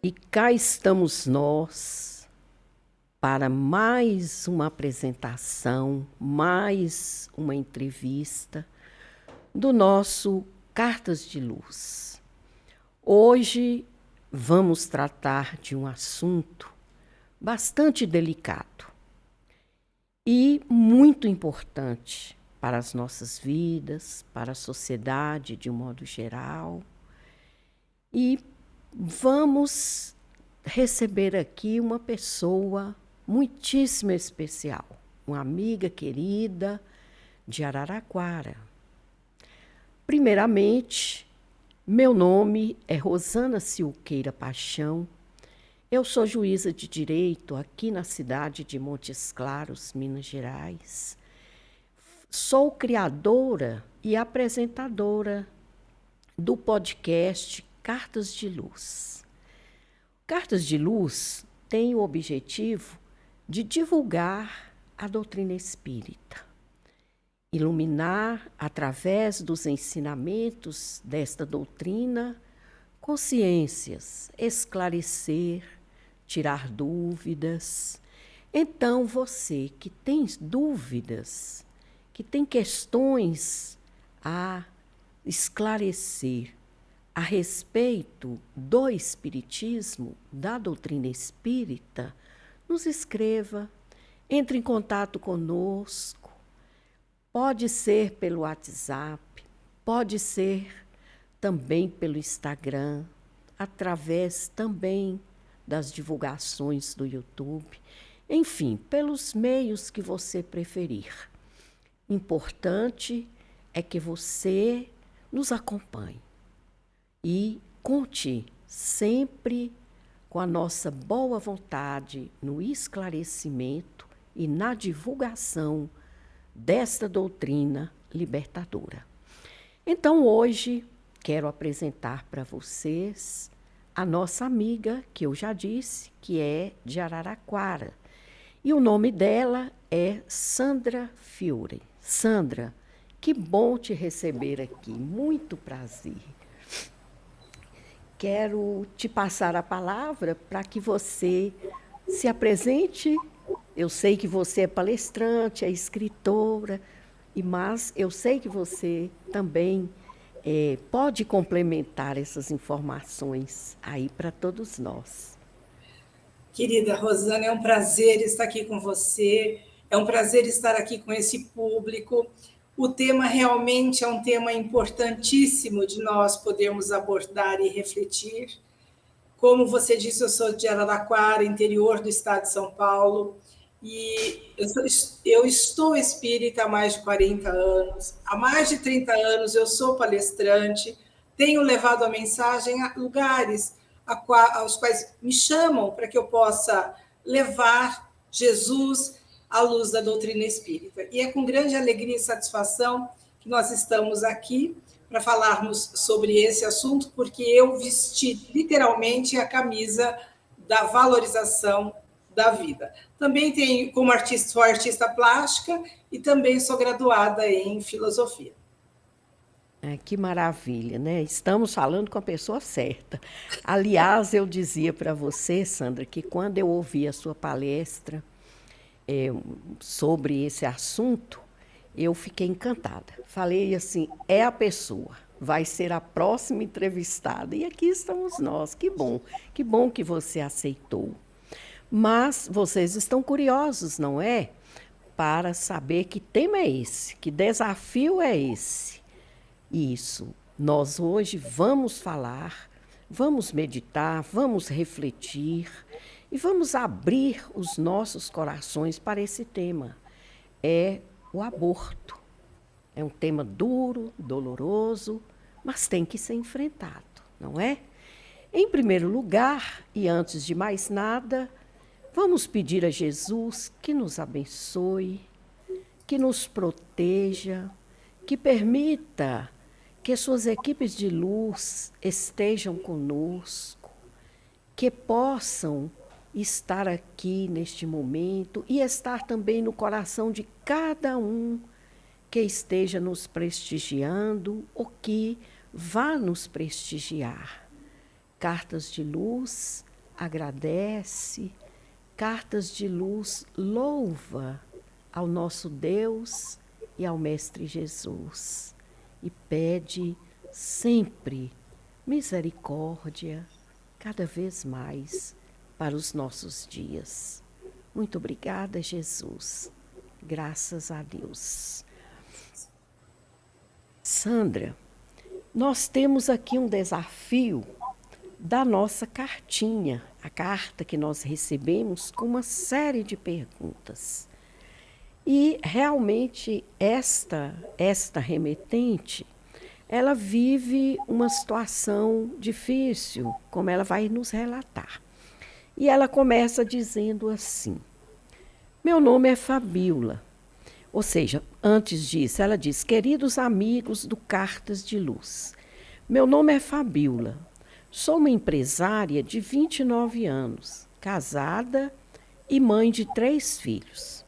E cá estamos nós para mais uma apresentação, mais uma entrevista do nosso Cartas de Luz. Hoje vamos tratar de um assunto bastante delicado e muito importante para as nossas vidas, para a sociedade de um modo geral. E vamos receber aqui uma pessoa muitíssimo especial, uma amiga querida de Araraquara. Primeiramente, meu nome é Rosana Silqueira Paixão. Eu sou juíza de direito aqui na cidade de Montes Claros, Minas Gerais. Sou criadora e apresentadora do podcast Cartas de Luz. Cartas de Luz tem o objetivo de divulgar a doutrina espírita, iluminar, através dos ensinamentos desta doutrina, consciências, esclarecer, tirar dúvidas. Então, você que tem dúvidas, que tem questões a esclarecer a respeito do espiritismo, da doutrina espírita, nos escreva, entre em contato conosco. Pode ser pelo WhatsApp, pode ser também pelo Instagram, através também das divulgações do YouTube, enfim, pelos meios que você preferir. Importante é que você nos acompanhe e conte sempre com a nossa boa vontade no esclarecimento e na divulgação desta doutrina libertadora. Então, hoje, quero apresentar para vocês a nossa amiga, que eu já disse, que é de Araraquara. E o nome dela é Sandra Fiore. Sandra, que bom te receber aqui, muito prazer. Quero te passar a palavra para que você se apresente. Eu sei que você é palestrante, é escritora, mas eu sei que você também pode complementar essas informações aí para todos nós. Querida Rosana, é um prazer estar aqui com você, é um prazer estar aqui com esse público. O tema realmente é um tema importantíssimo de nós podermos abordar e refletir. Como você disse, eu sou de Araraquara, interior do estado de São Paulo, e eu estou espírita há mais de 40 anos. Há mais de 30 anos eu sou palestrante, tenho levado a mensagem a lugares aos quais me chamam para que eu possa levar Jesus à luz da doutrina espírita. E é com grande alegria e satisfação que nós estamos aqui para falarmos sobre esse assunto, porque eu vesti literalmente a camisa da valorização da vida. Também tenho, como artista, sou artista plástica e também sou graduada em filosofia. Que maravilha, né? Estamos falando com a pessoa certa. Aliás, eu dizia para você, Sandra, que quando eu ouvi a sua palestra sobre esse assunto, eu fiquei encantada. Falei assim, é a pessoa, vai ser a próxima entrevistada. E aqui estamos nós, que bom que você aceitou. Mas vocês estão curiosos, não é? Para saber que tema é esse, que desafio é esse. Isso, nós hoje vamos falar, vamos meditar, vamos refletir e vamos abrir os nossos corações para esse tema. É o aborto. É um tema duro, doloroso, mas tem que ser enfrentado, não é? Em primeiro lugar, e antes de mais nada, vamos pedir a Jesus que nos abençoe, que nos proteja, que permita que suas equipes de luz estejam conosco, que possam estar aqui neste momento e estar também no coração de cada um que esteja nos prestigiando ou que vá nos prestigiar. Cartas de Luz agradece, cartas de luz louva ao nosso Deus e ao Mestre Jesus e pede sempre misericórdia, cada vez mais, para os nossos dias. Muito obrigada, Jesus. Graças a Deus. Sandra, nós temos aqui um desafio da nossa cartinha, a carta que nós recebemos com uma série de perguntas. E realmente esta remetente, ela vive uma situação difícil, como ela vai nos relatar. E ela começa dizendo assim: meu nome é Fabíola. Ou seja, antes disso, ela diz: queridos amigos do Cartas de Luz, meu nome é Fabíola. Sou uma empresária de 29 anos, casada e mãe de 3 filhos.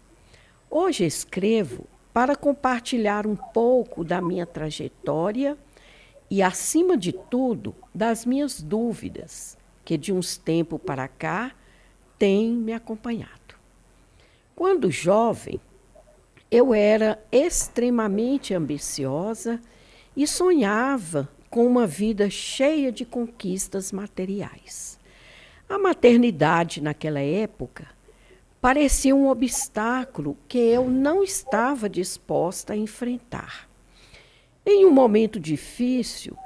Hoje escrevo para compartilhar um pouco da minha trajetória e, acima de tudo, das minhas dúvidas, que de uns tempos para cá têm me acompanhado. Quando jovem, eu era extremamente ambiciosa e sonhava com uma vida cheia de conquistas materiais. A maternidade, naquela época, parecia um obstáculo que eu não estava disposta a enfrentar. Em um momento difícil,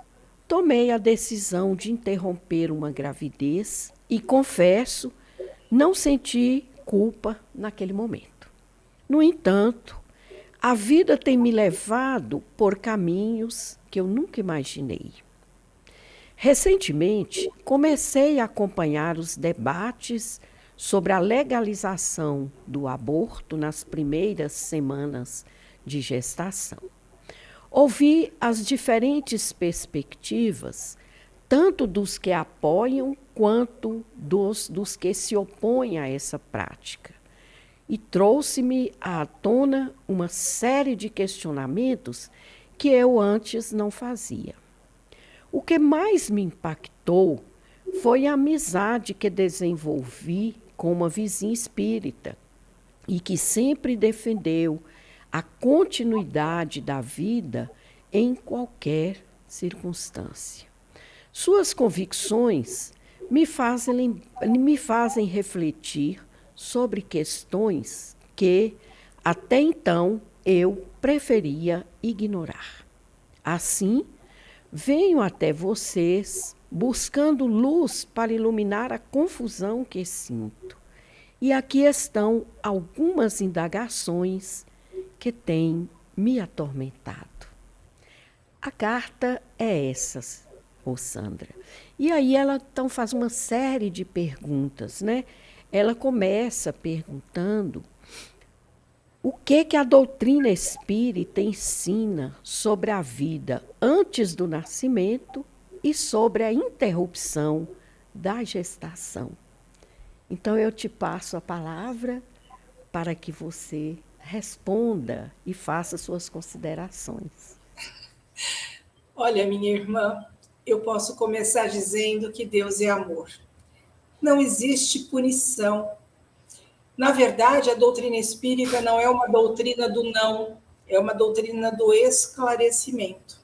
tomei a decisão de interromper uma gravidez e, confesso, não senti culpa naquele momento. No entanto, a vida tem me levado por caminhos que eu nunca imaginei. Recentemente, comecei a acompanhar os debates sobre a legalização do aborto nas primeiras semanas de gestação. Ouvi as diferentes perspectivas, tanto dos que apoiam quanto dos que se opõem a essa prática. E trouxe-me à tona uma série de questionamentos que eu antes não fazia. O que mais me impactou foi a amizade que desenvolvi com uma vizinha espírita e que sempre defendeu a continuidade da vida em qualquer circunstância. Suas convicções me fazem refletir sobre questões que, até então, eu preferia ignorar. Assim, venho até vocês buscando luz para iluminar a confusão que sinto. E aqui estão algumas indagações que têm me atormentado. A carta é essa, Sandra. E aí ela então faz uma série de perguntas, né? Ela começa perguntando o que a doutrina espírita ensina sobre a vida antes do nascimento e sobre a interrupção da gestação. Então, eu te passo a palavra para que você responda e faça suas considerações. Olha, minha irmã, eu posso começar dizendo que Deus é amor. Não existe punição. Na verdade, a doutrina espírita não é uma doutrina do não, é uma doutrina do esclarecimento.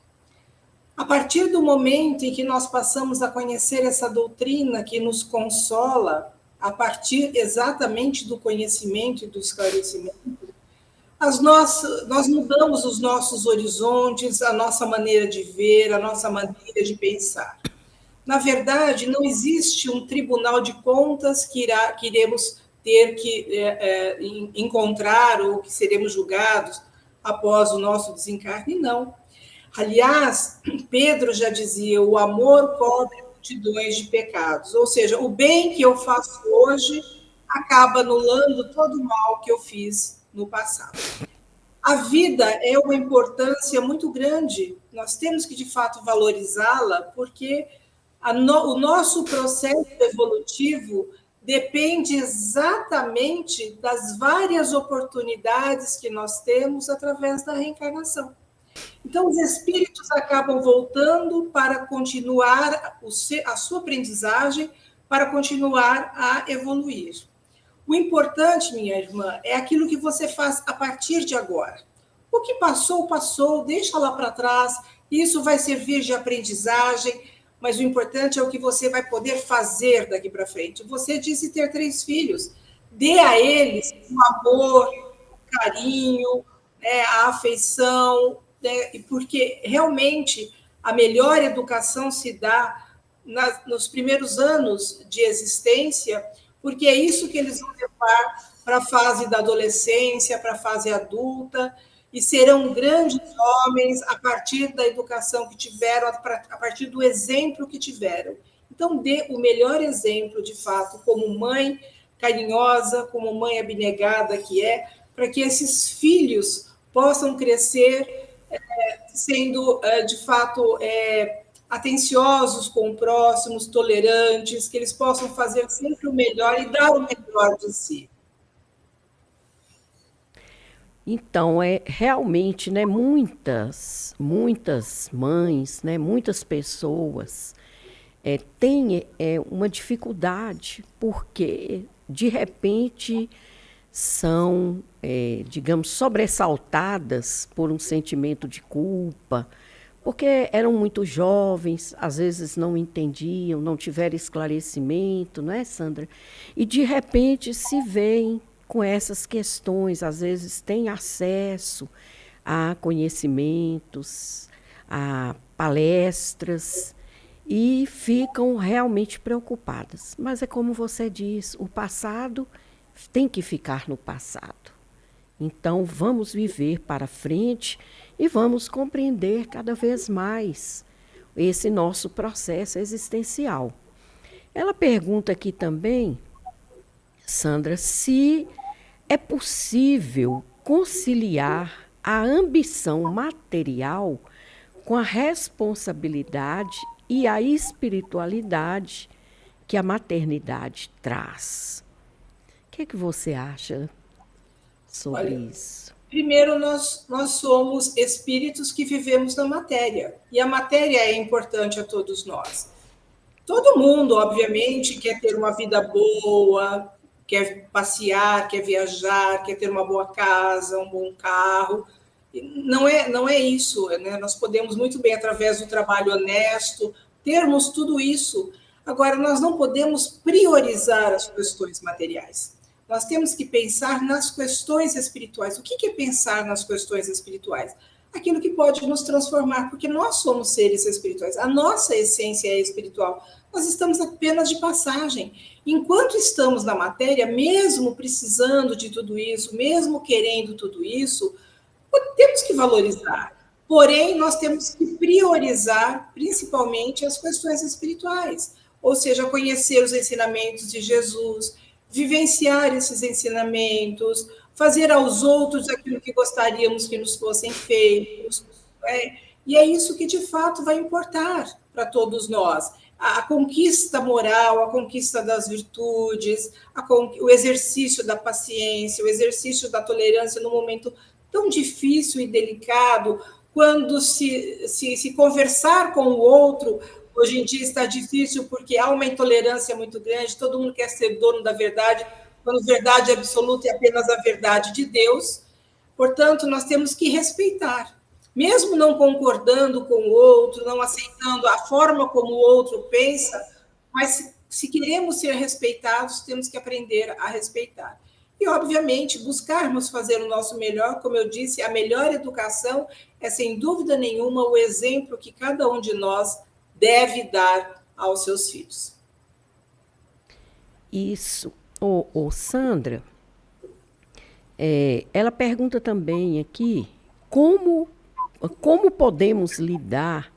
A partir do momento em que nós passamos a conhecer essa doutrina que nos consola, a partir exatamente do conhecimento e do esclarecimento, nós mudamos os nossos horizontes, a nossa maneira de ver, a nossa maneira de pensar. Na verdade, não existe um tribunal de contas que iremos ter que encontrar ou que seremos julgados após o nosso desencarne, não. Aliás, Pedro já dizia, o amor cobre multidões de pecados, ou seja, o bem que eu faço hoje acaba anulando todo o mal que eu fiz no passado. A vida é uma importância muito grande, nós temos que, de fato, valorizá-la, porque o nosso processo evolutivo depende exatamente das várias oportunidades que nós temos através da reencarnação. Então, os espíritos acabam voltando para continuar a sua aprendizagem, para continuar a evoluir. O importante, minha irmã, é aquilo que você faz a partir de agora. O que passou, passou, deixa lá para trás, isso vai servir de aprendizagem, mas o importante é o que você vai poder fazer daqui para frente. Você disse ter 3 filhos, dê a eles o amor, o carinho, né, a afeição, né, porque realmente a melhor educação se dá nos primeiros anos de existência, porque é isso que eles vão levar para a fase da adolescência, para a fase adulta, e serão grandes homens a partir da educação que tiveram, a partir do exemplo que tiveram. Então, dê o melhor exemplo, de fato, como mãe carinhosa, como mãe abnegada que é, para que esses filhos possam crescer sendo, de fato, atenciosos com o próximo, tolerantes, que eles possam fazer sempre o melhor e dar o melhor de si. Então, é realmente, né, muitas mães, né, muitas pessoas têm uma dificuldade, porque, de repente, são, digamos, sobressaltadas por um sentimento de culpa, porque eram muito jovens, às vezes não entendiam, não tiveram esclarecimento, não é, Sandra? E, de repente, se veem com essas questões, às vezes têm acesso a conhecimentos, a palestras, e ficam realmente preocupadas. Mas é como você diz, o passado tem que ficar no passado. Então, vamos viver para frente e vamos compreender cada vez mais esse nosso processo existencial. Ela pergunta aqui também, Sandra, se é possível conciliar a ambição material com a responsabilidade e a espiritualidade que a maternidade traz. O que você acha sobre Olha, isso? primeiro, nós somos espíritos que vivemos na matéria, e a matéria é importante a todos nós. Todo mundo, obviamente, quer ter uma vida boa, quer passear, quer viajar, quer ter uma boa casa, um bom carro. Não é isso, né? Nós podemos muito bem, através do trabalho honesto, termos tudo isso. Agora, nós não podemos priorizar as questões materiais. Nós temos que pensar nas questões espirituais. O que é pensar nas questões espirituais? Aquilo que pode nos transformar, porque nós somos seres espirituais, a nossa essência é espiritual. Nós estamos apenas de passagem. Enquanto estamos na matéria, mesmo precisando de tudo isso, mesmo querendo tudo isso, temos que valorizar. Porém, nós temos que priorizar principalmente as questões espirituais, ou seja, conhecer os ensinamentos de Jesus, vivenciar esses ensinamentos, fazer aos outros aquilo que gostaríamos que nos fossem feitos. E é isso que de fato vai importar para todos nós. A conquista moral, a conquista das virtudes, o exercício da paciência, o exercício da tolerância no momento tão difícil e delicado, quando se conversar com o outro. Hoje em dia está difícil porque há uma intolerância muito grande, todo mundo quer ser dono da verdade, quando verdade absoluta é apenas a verdade de Deus. Portanto, nós temos que respeitar, mesmo não concordando com o outro, não aceitando a forma como o outro pensa, mas se queremos ser respeitados, temos que aprender a respeitar. E, obviamente, buscarmos fazer o nosso melhor, como eu disse, a melhor educação é, sem dúvida nenhuma, o exemplo que cada um de nós deve dar aos seus filhos. Isso. Sandra, ela pergunta também aqui como podemos lidar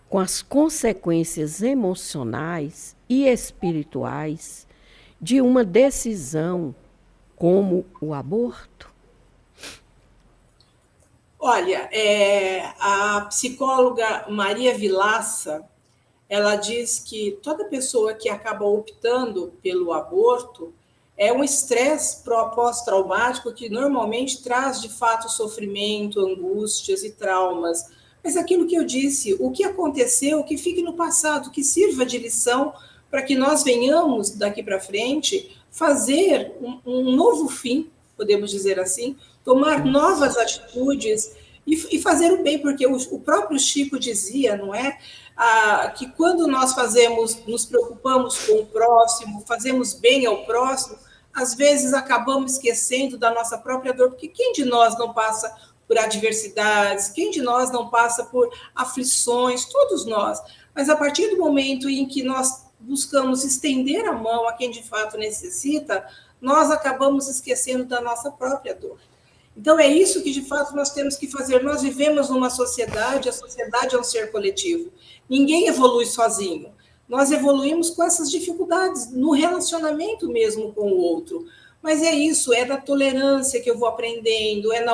com as consequências emocionais e espirituais de uma decisão como o aborto? Olha, a psicóloga Maria Vilaça, ela diz que toda pessoa que acaba optando pelo aborto é um estresse pós-traumático que normalmente traz, de fato, sofrimento, angústias e traumas. Mas aquilo que eu disse, o que aconteceu, que fique no passado, que sirva de lição para que nós venhamos, daqui para frente, fazer um novo fim, podemos dizer assim, tomar novas atitudes e fazer o bem, porque o próprio Chico dizia, não é? Que quando nós nos preocupamos com o próximo, fazemos bem ao próximo, às vezes acabamos esquecendo da nossa própria dor, porque quem de nós não passa por adversidades, quem de nós não passa por aflições, todos nós. Mas a partir do momento em que nós buscamos estender a mão a quem de fato necessita, nós acabamos esquecendo da nossa própria dor. Então, é isso que, de fato, nós temos que fazer. Nós vivemos numa sociedade, a sociedade é um ser coletivo. Ninguém evolui sozinho. Nós evoluímos com essas dificuldades, no relacionamento mesmo com o outro. Mas é isso, é da tolerância que eu vou aprendendo, é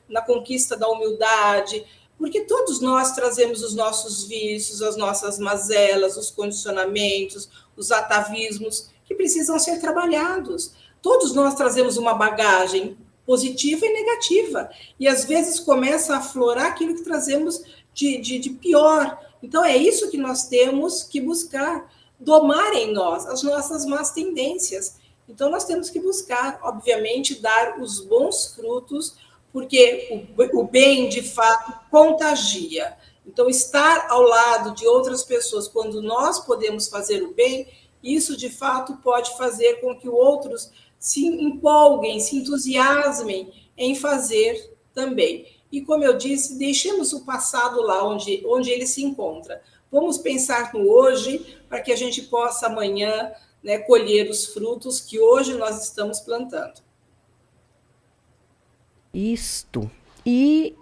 na conquista da humildade, porque todos nós trazemos os nossos vícios, as nossas mazelas, os condicionamentos, os atavismos, que precisam ser trabalhados. Todos nós trazemos uma bagagem positiva e negativa, e às vezes começa a aflorar aquilo que trazemos de pior. Então, é isso que nós temos que buscar, domar em nós as nossas más tendências. Então, nós temos que buscar, obviamente, dar os bons frutos, porque o bem, de fato, contagia. Então, estar ao lado de outras pessoas, quando nós podemos fazer o bem, isso, de fato, pode fazer com que outros se empolguem, se entusiasmem em fazer também. E, como eu disse, deixemos o passado lá onde ele se encontra. Vamos pensar no hoje, para que a gente possa amanhã, né, colher os frutos que hoje nós estamos plantando. Isto. E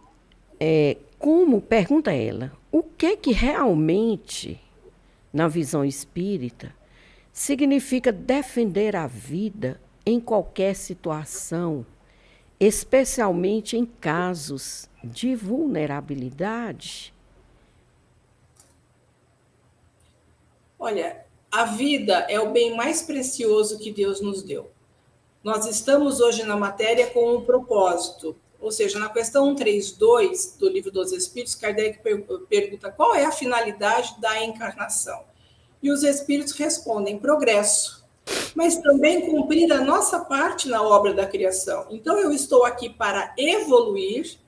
como, pergunta ela, o que realmente, na visão espírita, significa defender a vida em qualquer situação, especialmente em casos de vulnerabilidade? Olha, a vida é o bem mais precioso que Deus nos deu. Nós estamos hoje na matéria com um propósito, ou seja, na questão 132 do Livro dos Espíritos, Kardec pergunta qual é a finalidade da encarnação. E os espíritos respondem: progresso, mas também cumprir a nossa parte na obra da criação. Então, eu estou aqui para evoluir,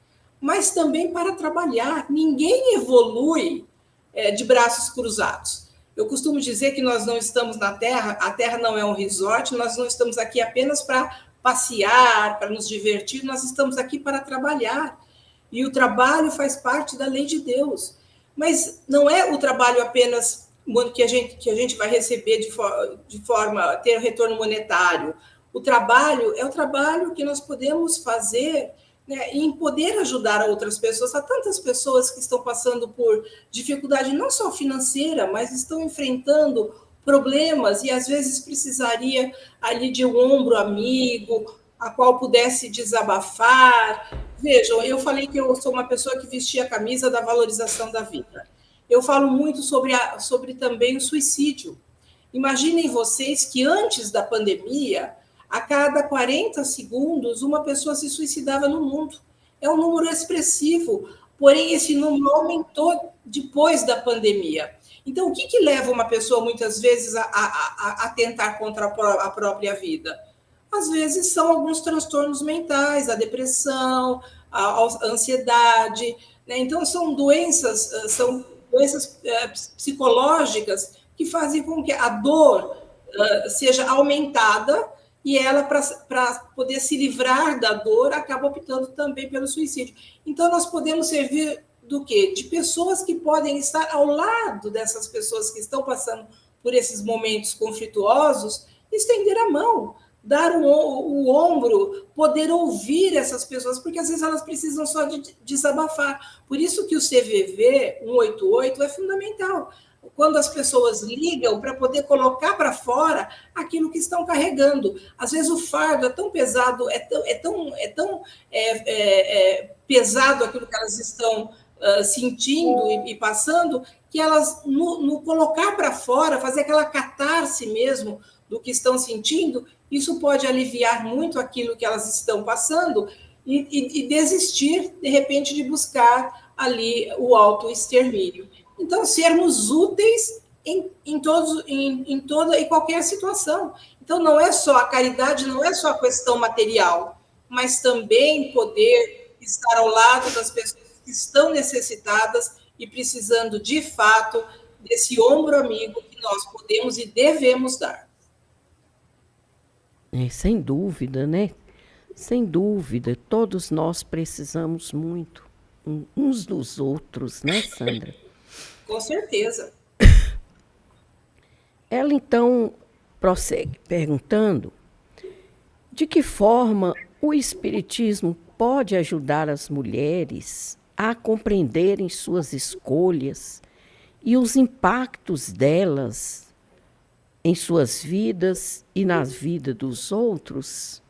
mas também para trabalhar. Ninguém evolui de braços cruzados. Eu costumo dizer que nós não estamos na Terra, a Terra não é um resort, nós não estamos aqui apenas para passear, para nos divertir, nós estamos aqui para trabalhar. E o trabalho faz parte da lei de Deus. Mas não é o trabalho apenas que a gente vai receber de forma ter retorno monetário. O trabalho é o trabalho que nós podemos fazer, né, em poder ajudar outras pessoas. Há tantas pessoas que estão passando por dificuldade, não só financeira, mas estão enfrentando problemas e às vezes precisaria ali de um ombro amigo, a qual pudesse desabafar. Vejam, eu falei que eu sou uma pessoa que vestia a camisa da valorização da vida. Eu falo muito sobre também o suicídio. Imaginem vocês que antes da pandemia, a cada 40 segundos, uma pessoa se suicidava no mundo. É um número expressivo, porém esse número aumentou depois da pandemia. Então, o que leva uma pessoa, muitas vezes, a tentar contra a própria vida? Às vezes são alguns transtornos mentais, a depressão, a ansiedade, né? Então, são doenças psicológicas que fazem com que a dor seja aumentada e ela, para poder se livrar da dor, acaba optando também pelo suicídio. Então, nós podemos servir do quê? De pessoas que podem estar ao lado dessas pessoas que estão passando por esses momentos conflituosos, estender a mão, dar o ombro, poder ouvir essas pessoas, porque às vezes elas precisam só de desabafar. Por isso que o CVV 188 é fundamental. Quando as pessoas ligam para poder colocar para fora aquilo que estão carregando. Às vezes o fardo é tão pesado, é tão pesado aquilo que elas estão sentindo e passando, que elas, no colocar para fora, fazer aquela catarse mesmo do que estão sentindo, isso pode aliviar muito aquilo que elas estão passando e desistir, de repente, de buscar ali o autoextermínio. Então, sermos úteis em toda e qualquer situação. Então, não é só a caridade, não é só a questão material, mas também poder estar ao lado das pessoas que estão necessitadas e precisando, de fato, desse ombro amigo que nós podemos e devemos dar. Sem dúvida, né? Sem dúvida, todos nós precisamos muito uns dos outros, né, Sandra? Com certeza. Ela então prossegue perguntando de que forma o Espiritismo pode ajudar as mulheres a compreenderem suas escolhas e os impactos delas em suas vidas e na vida dos outros?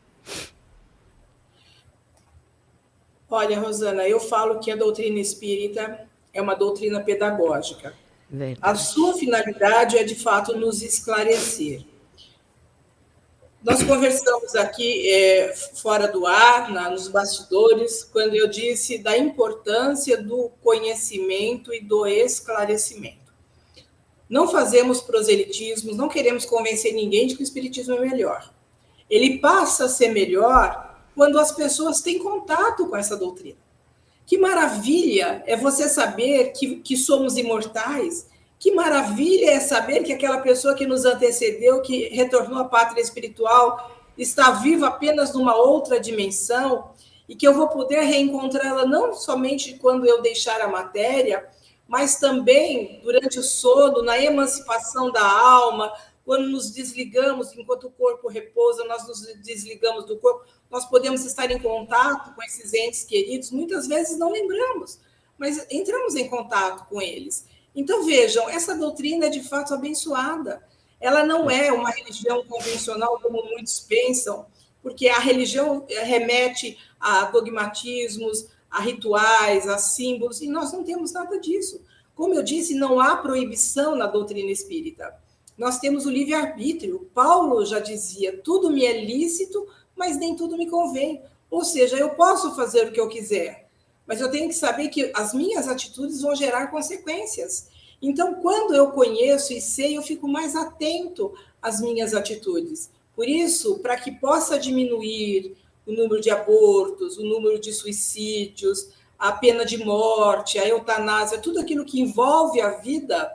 Olha, Rosana, eu falo que a doutrina espírita é uma doutrina pedagógica. Verdade. A sua finalidade é, de fato, nos esclarecer. Nós conversamos aqui fora do ar, nos bastidores, quando eu disse da importância do conhecimento e do esclarecimento. Não fazemos proselitismos, não queremos convencer ninguém de que o espiritismo é melhor. Ele passa a ser melhor quando as pessoas têm contato com essa doutrina. Que maravilha é você saber que somos imortais. Que maravilha é saber que aquela pessoa que nos antecedeu, que retornou à pátria espiritual, está viva apenas numa outra dimensão e que eu vou poder reencontrá-la não somente quando eu deixar a matéria, mas também durante o sono, na emancipação da alma, quando nos desligamos, enquanto o corpo repousa, nós nos desligamos do corpo, nós podemos estar em contato com esses entes queridos, muitas vezes não lembramos, mas entramos em contato com eles. Então, vejam, essa doutrina é de fato abençoada. Ela não é uma religião convencional, como muitos pensam, porque a religião remete a dogmatismos, a rituais, a símbolos, e nós não temos nada disso. Como eu disse, não há proibição na doutrina espírita. Nós temos o livre-arbítrio. Paulo já dizia, tudo me é lícito, mas nem tudo me convém. Ou seja, eu posso fazer o que eu quiser, mas eu tenho que saber que as minhas atitudes vão gerar consequências. Então, quando eu conheço e sei, eu fico mais atento às minhas atitudes. Por isso, para que possa diminuir o número de abortos, o número de suicídios, a pena de morte, a eutanásia, tudo aquilo que envolve a vida,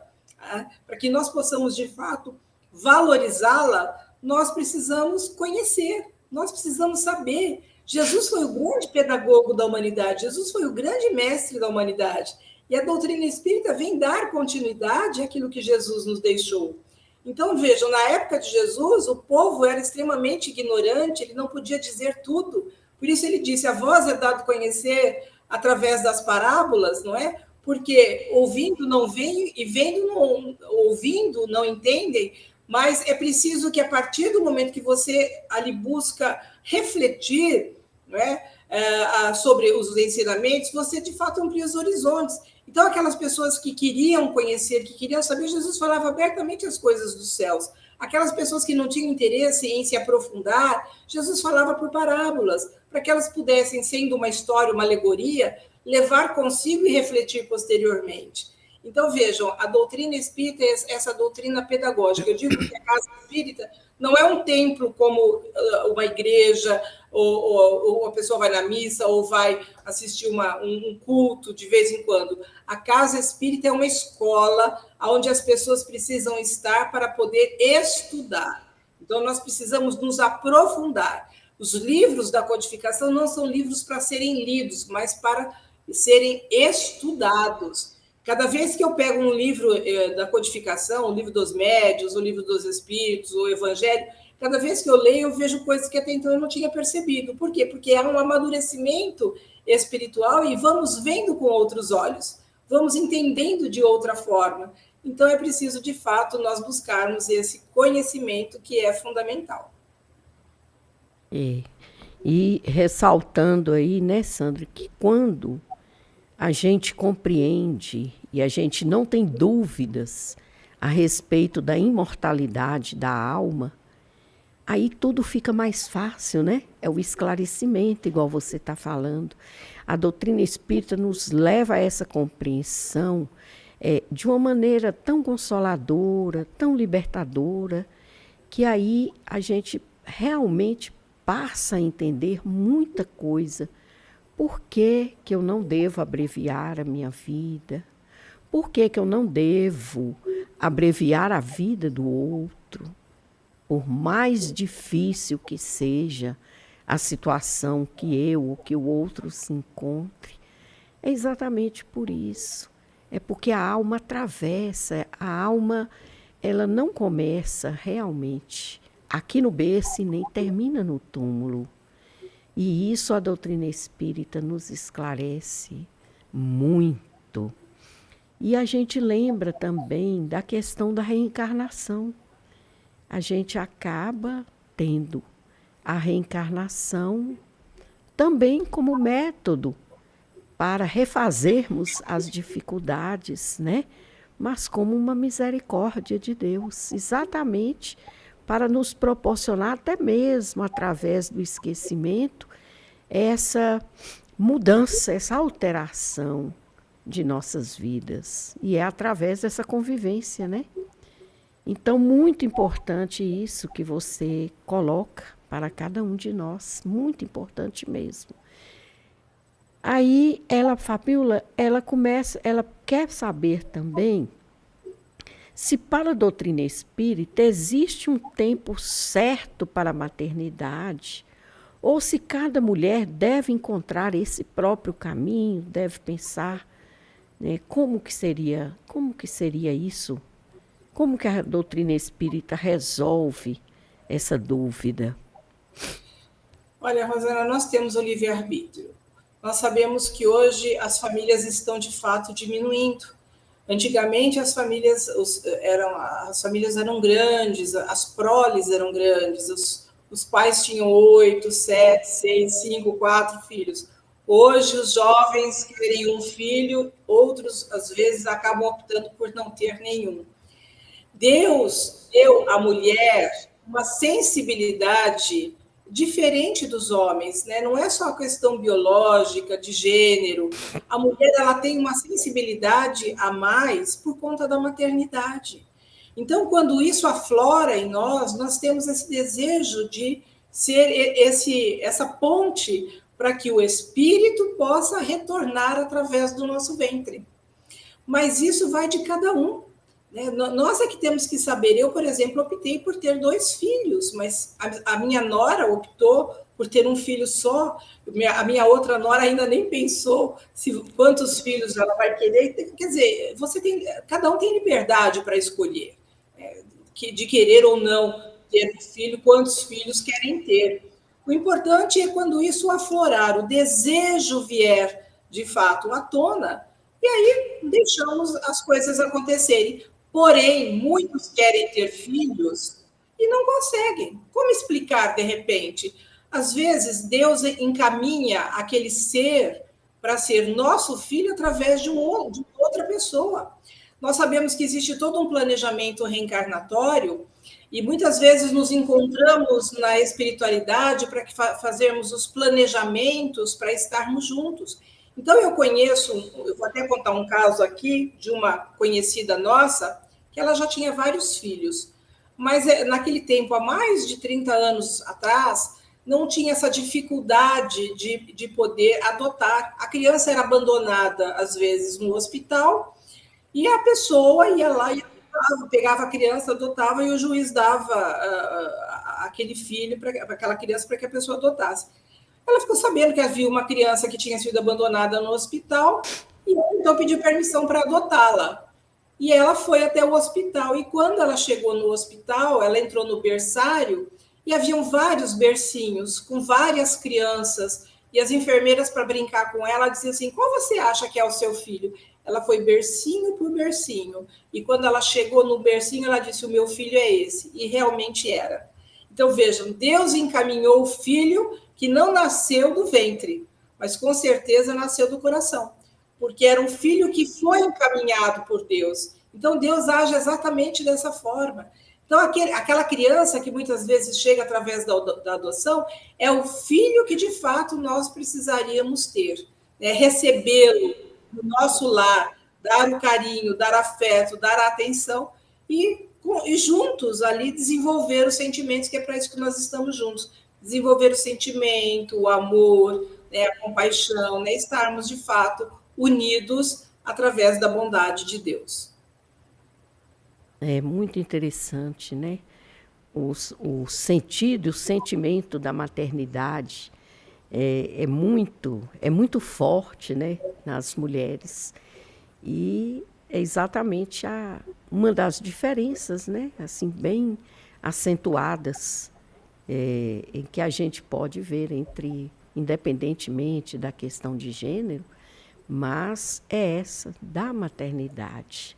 para que nós possamos, de fato, valorizá-la, nós precisamos conhecer, nós precisamos saber. Jesus foi o grande pedagogo da humanidade, Jesus foi o grande mestre da humanidade. E a doutrina espírita vem dar continuidade àquilo que Jesus nos deixou. Então, vejam, na época de Jesus, o povo era extremamente ignorante, ele não podia dizer tudo. Por isso ele disse, a vós é dado conhecer através das parábolas, não é? Porque ouvindo não veem e vendo não, ouvindo não entendem, mas é preciso que a partir do momento que você ali busca refletir, não é? Sobre os ensinamentos, você de fato amplia os horizontes. Então, aquelas pessoas que queriam conhecer, que queriam saber, Jesus falava abertamente as coisas dos céus. Aquelas pessoas que não tinham interesse em se aprofundar, Jesus falava por parábolas, para que elas pudessem, sendo uma história, uma alegoria, levar consigo e refletir posteriormente. Então, vejam, a doutrina espírita é essa doutrina pedagógica. Eu digo que a casa espírita não é um templo como uma igreja, ou a pessoa vai na missa, ou vai assistir um culto de vez em quando. A casa espírita é uma escola onde as pessoas precisam estar para poder estudar. Então, nós precisamos nos aprofundar. Os livros da codificação não são livros para serem lidos, mas para serem estudados. Cada vez que eu pego um livro da codificação, o livro dos médiuns, o livro dos espíritos, o evangelho, cada vez que eu leio, eu vejo coisas que até então eu não tinha percebido. Por quê? Porque é um amadurecimento espiritual e vamos vendo com outros olhos, vamos entendendo de outra forma. Então, é preciso, de fato, nós buscarmos esse conhecimento que é fundamental. E ressaltando aí, né, Sandra, que quando a gente compreende e a gente não tem dúvidas a respeito da imortalidade da alma, aí tudo fica mais fácil, né? É o esclarecimento, igual você está falando. A doutrina espírita nos leva a essa compreensão, de uma maneira tão consoladora, tão libertadora, que aí a gente realmente passa a entender muita coisa. Por que que eu não devo abreviar a minha vida? Por que que eu não devo abreviar a vida do outro? Por mais difícil que seja a situação que eu ou que o outro se encontre, é exatamente por isso. É porque a alma atravessa, a alma ela não começa realmente aqui no berço e nem termina no túmulo. E isso a doutrina espírita nos esclarece muito. E a gente lembra também da questão da reencarnação. A gente acaba tendo a reencarnação também como método para refazermos as dificuldades, né? Mas como uma misericórdia de Deus, exatamente para nos proporcionar, até mesmo através do esquecimento, essa mudança, essa alteração de nossas vidas. E é através dessa convivência, né? Então, muito importante isso que você coloca para cada um de nós, muito importante mesmo. Aí, Fabiola, ela quer saber também se para a doutrina espírita existe um tempo certo para a maternidade, ou se cada mulher deve encontrar esse próprio caminho, deve pensar, né, como que seria isso? Como que a doutrina espírita resolve essa dúvida? Olha, Rosana, nós temos o livre-arbítrio. Nós sabemos que hoje as famílias estão, de fato, diminuindo. Antigamente, as famílias eram grandes, as proles eram grandes, os pais tinham 8, 7, 6, 5, 4 filhos. Hoje, os jovens querem um filho, outros, às vezes, acabam optando por não ter nenhum. Deus deu à mulher uma sensibilidade diferente dos homens, né? Não é só a questão biológica, de gênero. A mulher ela tem uma sensibilidade a mais por conta da maternidade. Então, quando isso aflora em nós, nós temos esse desejo de ser essa ponte para que o espírito possa retornar através do nosso ventre. Mas isso vai de cada um. Nós é que temos que saber. Eu, por exemplo, optei por ter 2 filhos, mas a minha nora optou por ter um filho só. A minha outra nora ainda nem pensou quantos filhos ela vai querer. Quer dizer, cada um tem liberdade para escolher, de querer ou não ter um filho, quantos filhos querem ter. O importante é quando isso aflorar, o desejo vier de fato à tona, e aí deixamos as coisas acontecerem. Porém, muitos querem ter filhos e não conseguem. Como explicar, de repente? Às vezes, Deus encaminha aquele ser para ser nosso filho através de outra pessoa. Nós sabemos que existe todo um planejamento reencarnatório e muitas vezes nos encontramos na espiritualidade para fazermos os planejamentos para estarmos juntos. Então, eu vou até contar um caso aqui de uma conhecida nossa, que ela já tinha vários filhos, mas naquele tempo, há mais de 30 anos atrás, não tinha essa dificuldade de poder adotar. A criança era abandonada, às vezes, no hospital, e a pessoa ia lá e pegava a criança, adotava, e o juiz dava aquele filho para aquela criança para que a pessoa adotasse. Ela ficou sabendo que havia uma criança que tinha sido abandonada no hospital e então pediu permissão para adotá-la. E ela foi até o hospital. E quando ela chegou no hospital, ela entrou no berçário e haviam vários bercinhos com várias crianças. E as enfermeiras, para brincar com ela, diziam assim: qual você acha que é o seu filho? Ela foi bercinho por bercinho. E quando ela chegou no bercinho, ela disse: o meu filho é esse. E realmente era. Então, vejam, Deus encaminhou o filho que não nasceu do ventre, mas com certeza nasceu do coração, porque era um filho que foi encaminhado por Deus. Então, Deus age exatamente dessa forma. Então, aquela criança que muitas vezes chega através da adoção é o filho que, de fato, nós precisaríamos ter, né? Recebê-lo no nosso lar, dar o carinho, dar afeto, dar a atenção e juntos ali desenvolver os sentimentos, que é para isso que nós estamos juntos. Desenvolver o sentimento, o amor, né, a compaixão, né, estarmos de fato unidos através da bondade de Deus. É muito interessante, né? O sentido e o sentimento da maternidade é muito forte, né, nas mulheres. E é exatamente uma das diferenças, né, assim, bem acentuadas, em que a gente pode ver independentemente da questão de gênero, mas é essa da maternidade.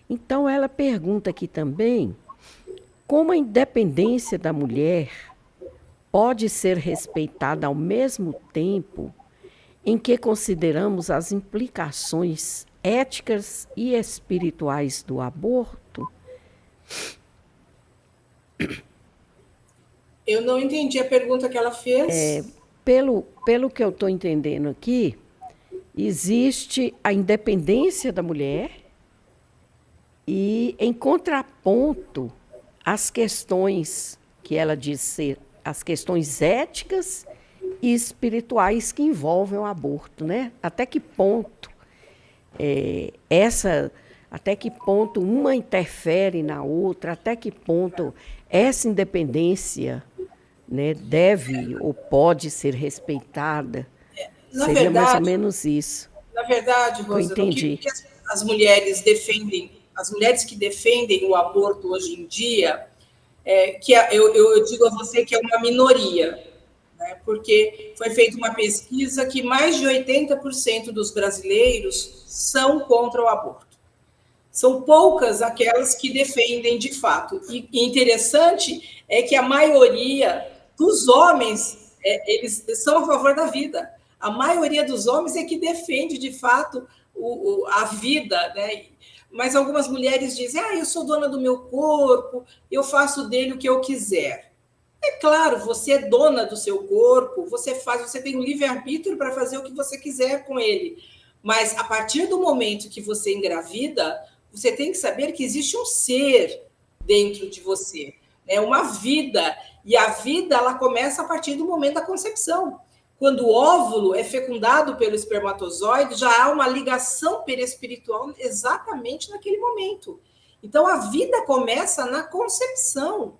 Então, ela pergunta aqui também como a independência da mulher pode ser respeitada ao mesmo tempo em que consideramos as implicações éticas e espirituais do aborto? Eu não entendi a pergunta que ela fez. Pelo que eu estou entendendo aqui, existe a independência da mulher e, em contraponto, as questões que ela diz ser as questões éticas e espirituais que envolvem o aborto, né? Até que ponto até que ponto uma interfere na outra, até que ponto essa independência, né, deve ou pode ser respeitada? Seria mais ou menos isso. Na verdade, Rosa, eu entendi. O que as mulheres defendem, as mulheres que defendem o aborto hoje em dia, eu digo a você que é uma minoria, né? Porque foi feita uma pesquisa que mais de 80% dos brasileiros são contra o aborto. São poucas aquelas que defendem de fato. E interessante é que a maioria dos homens, eles são a favor da vida. A maioria dos homens é que defende de fato a vida, né? Mas algumas mulheres dizem: eu sou dona do meu corpo, eu faço dele o que eu quiser. É claro, você é dona do seu corpo, você tem um livre-arbítrio para fazer o que você quiser com ele. Mas a partir do momento que você engravida, você tem que saber que existe um ser dentro de você, né? Uma vida. E a vida, ela começa a partir do momento da concepção. Quando o óvulo é fecundado pelo espermatozoide, já há uma ligação perispiritual exatamente naquele momento. Então, a vida começa na concepção.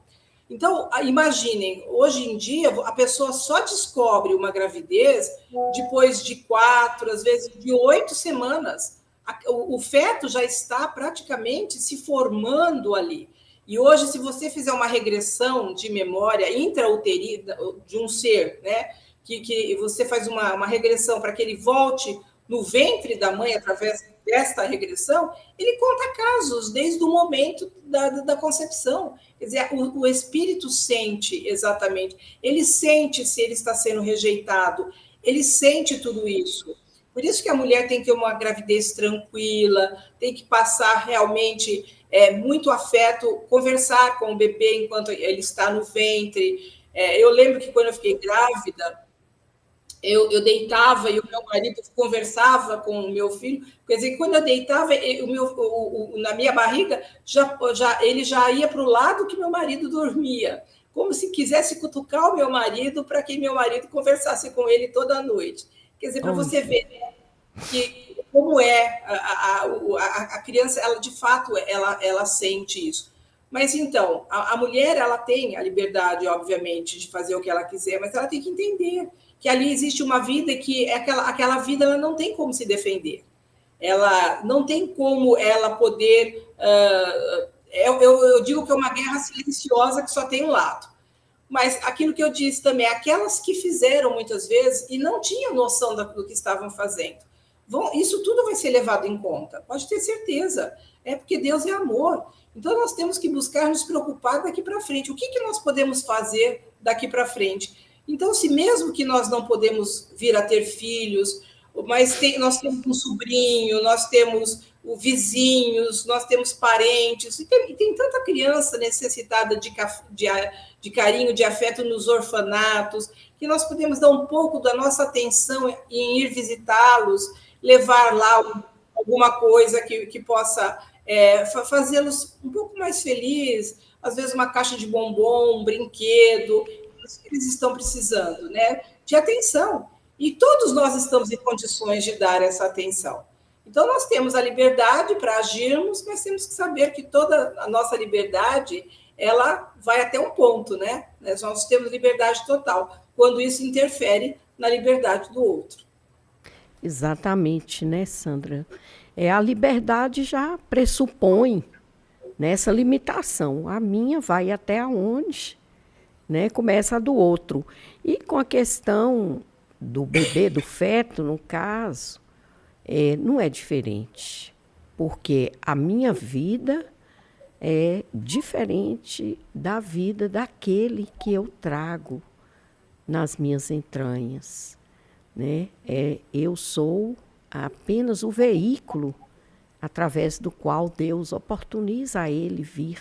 Então, imaginem, hoje em dia, a pessoa só descobre uma gravidez depois de 4, às vezes de 8 semanas. O feto já está praticamente se formando ali. E hoje, se você fizer uma regressão de memória intrauterina de um ser, né, que você faz uma regressão para que ele volte no ventre da mãe através desta regressão, ele conta casos desde o momento da concepção. Quer dizer, o espírito sente exatamente, ele sente se ele está sendo rejeitado, ele sente tudo isso. Por isso que a mulher tem que ter uma gravidez tranquila, tem que passar realmente muito afeto, conversar com o bebê enquanto ele está no ventre. Eu lembro que quando eu fiquei grávida, eu deitava e o meu marido conversava com o meu filho. Quer dizer, quando eu deitava, na minha barriga, ele já ia para o lado que meu marido dormia, como se quisesse cutucar o meu marido para que meu marido conversasse com ele toda noite. Quer dizer, para você ver que como a criança, ela de fato, ela sente isso. Mas então, a mulher, ela tem a liberdade, obviamente, de fazer o que ela quiser, mas ela tem que entender que ali existe uma vida que aquela vida ela não tem como se defender. Ela não tem como ela poder... eu digo que é uma guerra silenciosa que só tem um lado. Mas aquilo que eu disse também, aquelas que fizeram muitas vezes e não tinham noção do que estavam fazendo. Isso tudo vai ser levado em conta, pode ter certeza. É porque Deus é amor. Então, nós temos que buscar nos preocupar daqui para frente. O que nós podemos fazer daqui para frente? Então, se mesmo que nós não podemos vir a ter filhos, mas nós temos um sobrinho, nós temos vizinhos, nós temos parentes, e tem tanta criança necessitada de carinho, de afeto nos orfanatos, que nós podemos dar um pouco da nossa atenção em ir visitá-los, levar lá alguma coisa que possa fazê-los um pouco mais felizes, às vezes uma caixa de bombom, um brinquedo, isso que eles estão precisando, né? De atenção. E todos nós estamos em condições de dar essa atenção. Então, nós temos a liberdade para agirmos, mas temos que saber que toda a nossa liberdade, ela vai até um ponto, né? Nós temos liberdade total, quando isso interfere na liberdade do outro. Exatamente, né, Sandra? A liberdade já pressupõe nessa limitação. A minha vai até onde, né, começa a do outro. E com a questão do bebê, do feto, no caso, não é diferente, porque a minha vida é diferente da vida daquele que eu trago nas minhas entranhas, né? Eu sou apenas o veículo através do qual Deus oportuniza a ele vir.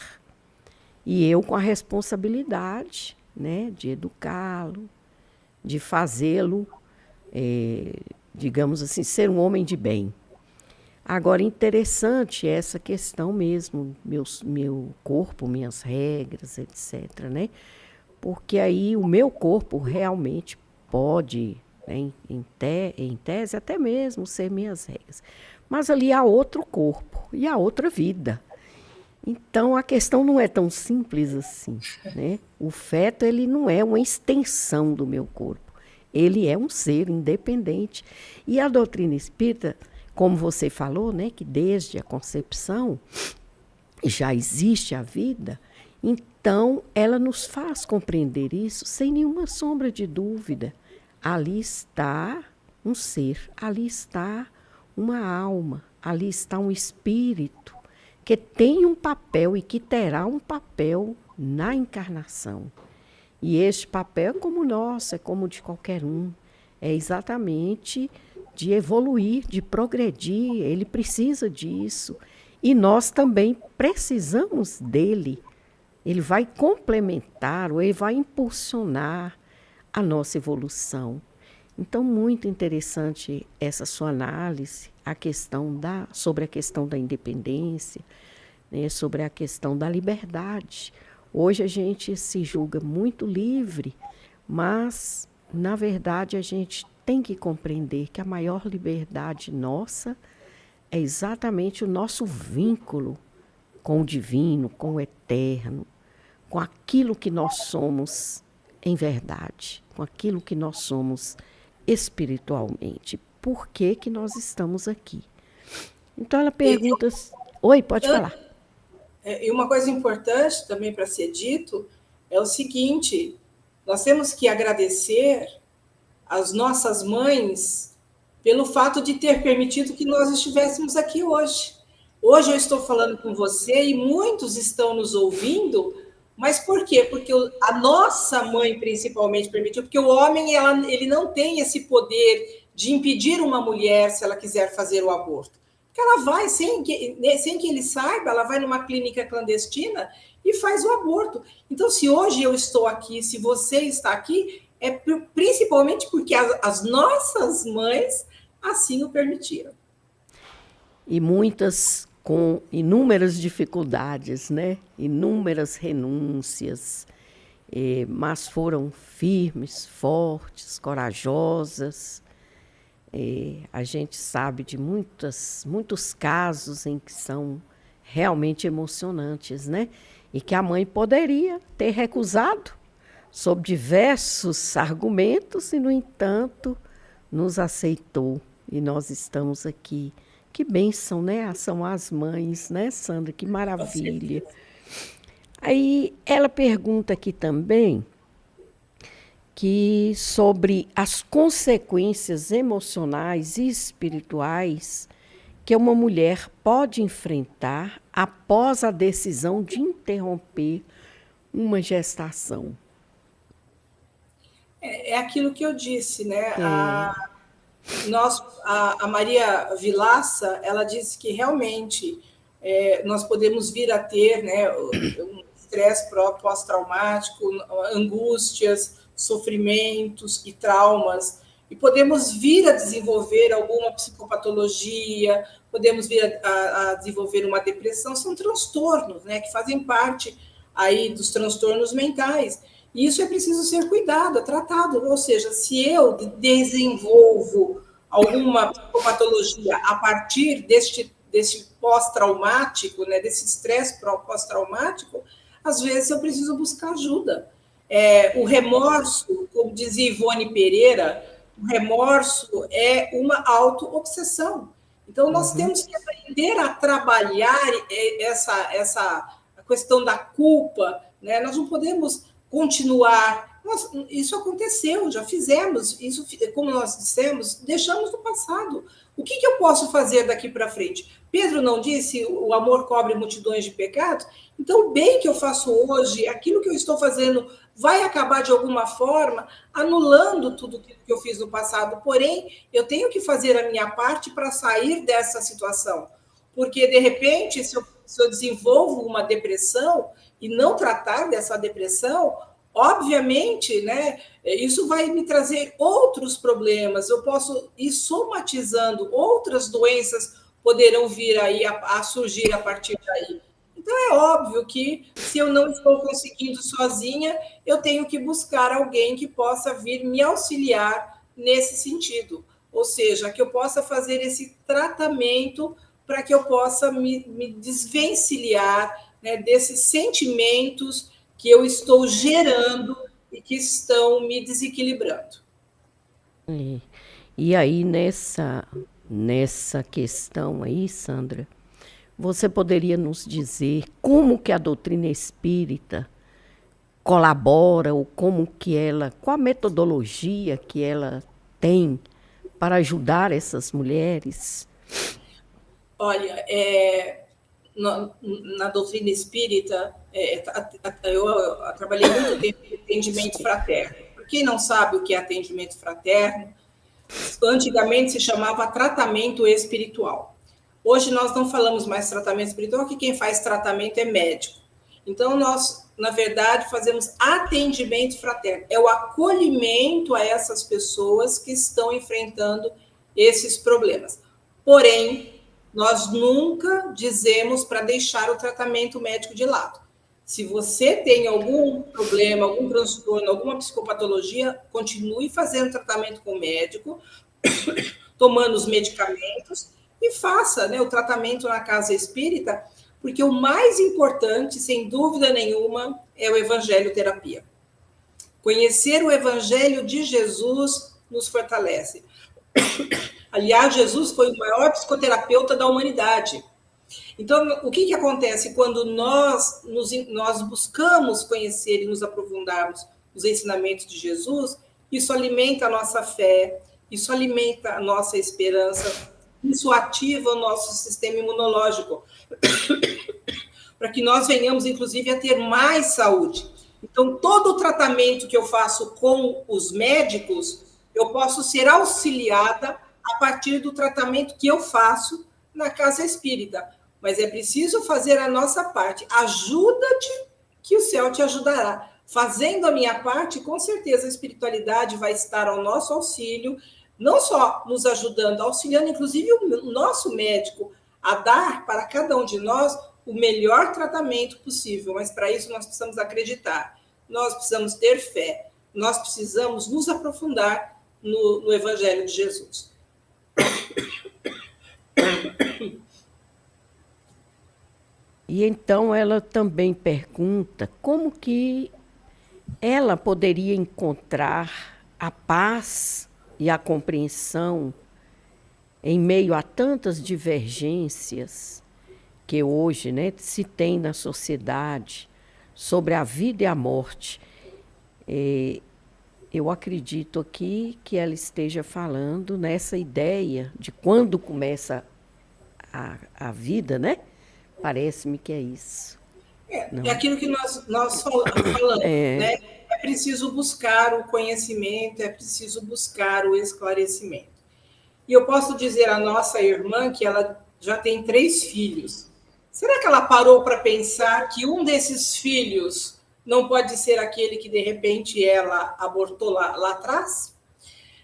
E eu com a responsabilidade, né, de educá-lo, de fazê-lo, digamos assim, ser um homem de bem. Agora, interessante essa questão mesmo, meu corpo, minhas regras, etc., né? Porque aí o meu corpo realmente pode, né, em tese, até mesmo ser minhas regras. Mas ali há outro corpo e há outra vida. Então, a questão não é tão simples assim, né? O feto, ele não é uma extensão do meu corpo. Ele é um ser independente. E a doutrina espírita, como você falou, né, que desde a concepção já existe a vida, então ela nos faz compreender isso sem nenhuma sombra de dúvida. Ali está um ser, ali está uma alma, ali está um espírito que tem um papel e que terá um papel na encarnação. E este papel é como o nosso, é como o de qualquer um. É exatamente de evoluir, de progredir, ele precisa disso. E nós também precisamos dele. Ele vai complementar, ou ele vai impulsionar a nossa evolução. Então, muito interessante essa sua análise, sobre a questão da independência, né, sobre a questão da liberdade. Hoje a gente se julga muito livre, mas, na verdade, a gente tem que compreender que a maior liberdade nossa é exatamente o nosso vínculo com o divino, com o eterno, com aquilo que nós somos em verdade, com aquilo que nós somos espiritualmente. Por que que nós estamos aqui? Então ela pergunta... Oi, pode falar. E uma coisa importante também para ser dito é o seguinte, nós temos que agradecer às nossas mães pelo fato de ter permitido que nós estivéssemos aqui hoje. Hoje eu estou falando com você e muitos estão nos ouvindo, mas por quê? Porque a nossa mãe principalmente permitiu, porque o homem ele não tem esse poder de impedir uma mulher se ela quiser fazer o aborto. Porque ela vai, sem que ele saiba, ela vai numa clínica clandestina e faz o aborto. Então, se hoje eu estou aqui, se você está aqui, é principalmente porque as nossas mães assim o permitiram. E muitas com inúmeras dificuldades, né? Inúmeras renúncias, mas foram firmes, fortes, corajosas. A gente sabe de muitos casos em que são realmente emocionantes, né? E que a mãe poderia ter recusado sob diversos argumentos e, no entanto, nos aceitou. E nós estamos aqui. Que bênção, né? São as mães, né, Sandra? Que maravilha. Aí ela pergunta aqui também que sobre as consequências emocionais e espirituais que uma mulher pode enfrentar após a decisão de interromper uma gestação. É aquilo que eu disse, né? A Maria Vilaça, ela disse que realmente nós podemos vir a ter, né, um estresse pós-traumático, angústias, sofrimentos e traumas e podemos vir a desenvolver alguma psicopatologia, podemos vir a desenvolver uma depressão, são transtornos, né, que fazem parte aí dos transtornos mentais. E isso é preciso ser cuidado, tratado. Ou seja, se eu desenvolvo alguma psicopatologia a partir deste pós-traumático, né, desse estresse pós-traumático, às vezes eu preciso buscar ajuda. O remorso, como dizia Ivone Pereira, o remorso é uma auto-obsessão. Então, nós temos que aprender a trabalhar essa questão da culpa, né? Nós não podemos continuar. Isso aconteceu, já fizemos, isso, como nós dissemos, deixamos no passado. O que eu posso fazer daqui para frente? Pedro não disse o amor cobre multidões de pecados? Então, o bem que eu faço hoje, aquilo que eu estou fazendo, vai acabar de alguma forma anulando tudo que eu fiz no passado. Porém, eu tenho que fazer a minha parte para sair dessa situação. Porque, de repente, se eu desenvolvo uma depressão e não tratar dessa depressão, obviamente, né, isso vai me trazer outros problemas. Eu posso ir somatizando, outras doenças poderão vir aí a surgir a partir daí. Então, é óbvio que, se eu não estou conseguindo sozinha, eu tenho que buscar alguém que possa vir me auxiliar nesse sentido. Ou seja, que eu possa fazer esse tratamento para que eu possa me desvencilhar, né, desses sentimentos que eu estou gerando e que estão me desequilibrando. E aí, nessa questão aí, Sandra, você poderia nos dizer como que a doutrina espírita colabora, ou qual a metodologia que ela tem para ajudar essas mulheres? Olha, na doutrina espírita, eu trabalhei muito tempo em atendimento fraterno. Para quem não sabe o que é atendimento fraterno, antigamente se chamava tratamento espiritual. Hoje nós não falamos mais tratamento espiritual, que quem faz tratamento é médico. Então, nós, na verdade, fazemos atendimento fraterno. É o acolhimento a essas pessoas que estão enfrentando esses problemas. Porém, nós nunca dizemos para deixar o tratamento médico de lado. Se você tem algum problema, algum transtorno, alguma psicopatologia, continue fazendo tratamento com o médico, tomando os medicamentos e faça, né, o tratamento na casa espírita, porque o mais importante, sem dúvida nenhuma, é o evangelho terapia. Conhecer o evangelho de Jesus nos fortalece. Aliás, Jesus foi o maior psicoterapeuta da humanidade. Então, o que acontece quando nós buscamos conhecer e nos aprofundarmos nos ensinamentos de Jesus? Isso alimenta a nossa fé, isso alimenta a nossa esperança, isso ativa o nosso sistema imunológico, para que nós venhamos, inclusive, a ter mais saúde. Então, todo o tratamento que eu faço com os médicos, eu posso ser auxiliada a partir do tratamento que eu faço na casa espírita. Mas é preciso fazer a nossa parte. Ajuda-te, que o céu te ajudará. Fazendo a minha parte, com certeza a espiritualidade vai estar ao nosso auxílio, não só nos ajudando, auxiliando, inclusive, o nosso médico a dar para cada um de nós o melhor tratamento possível. Mas, para isso, nós precisamos acreditar, nós precisamos ter fé, nós precisamos nos aprofundar no Evangelho de Jesus. E então ela também pergunta como que ela poderia encontrar a paz e a compreensão em meio a tantas divergências que hoje, né, se tem na sociedade sobre a vida e a morte. Eu acredito aqui que ela esteja falando nessa ideia de quando começa a vida, né? Parece-me que é isso. É aquilo que nós falamos, né? É preciso buscar o conhecimento, é preciso buscar o esclarecimento. E eu posso dizer à nossa irmã que ela já tem 3 filhos. Será que ela parou para pensar que um desses filhos não pode ser aquele que, de repente, ela abortou lá atrás?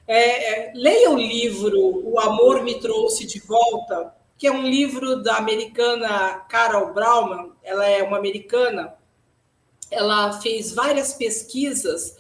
Leia o livro O Amor Me Trouxe de Volta, que é um livro da americana Carol Brauman. Ela é uma americana. Ela fez várias pesquisas,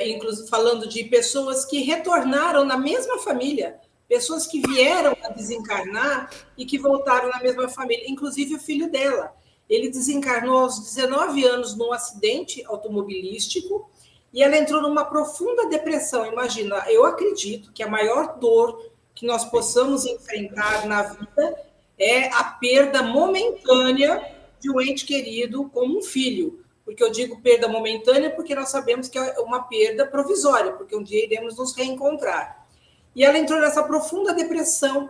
inclusive falando de pessoas que retornaram na mesma família, pessoas que vieram a desencarnar e que voltaram na mesma família, inclusive o filho dela. Ele desencarnou aos 19 anos num acidente automobilístico e ela entrou numa profunda depressão. Imagina, eu acredito que a maior dor que nós possamos enfrentar na vida é a perda momentânea de um ente querido como um filho. Porque eu digo perda momentânea porque nós sabemos que é uma perda provisória, porque um dia iremos nos reencontrar. E ela entrou nessa profunda depressão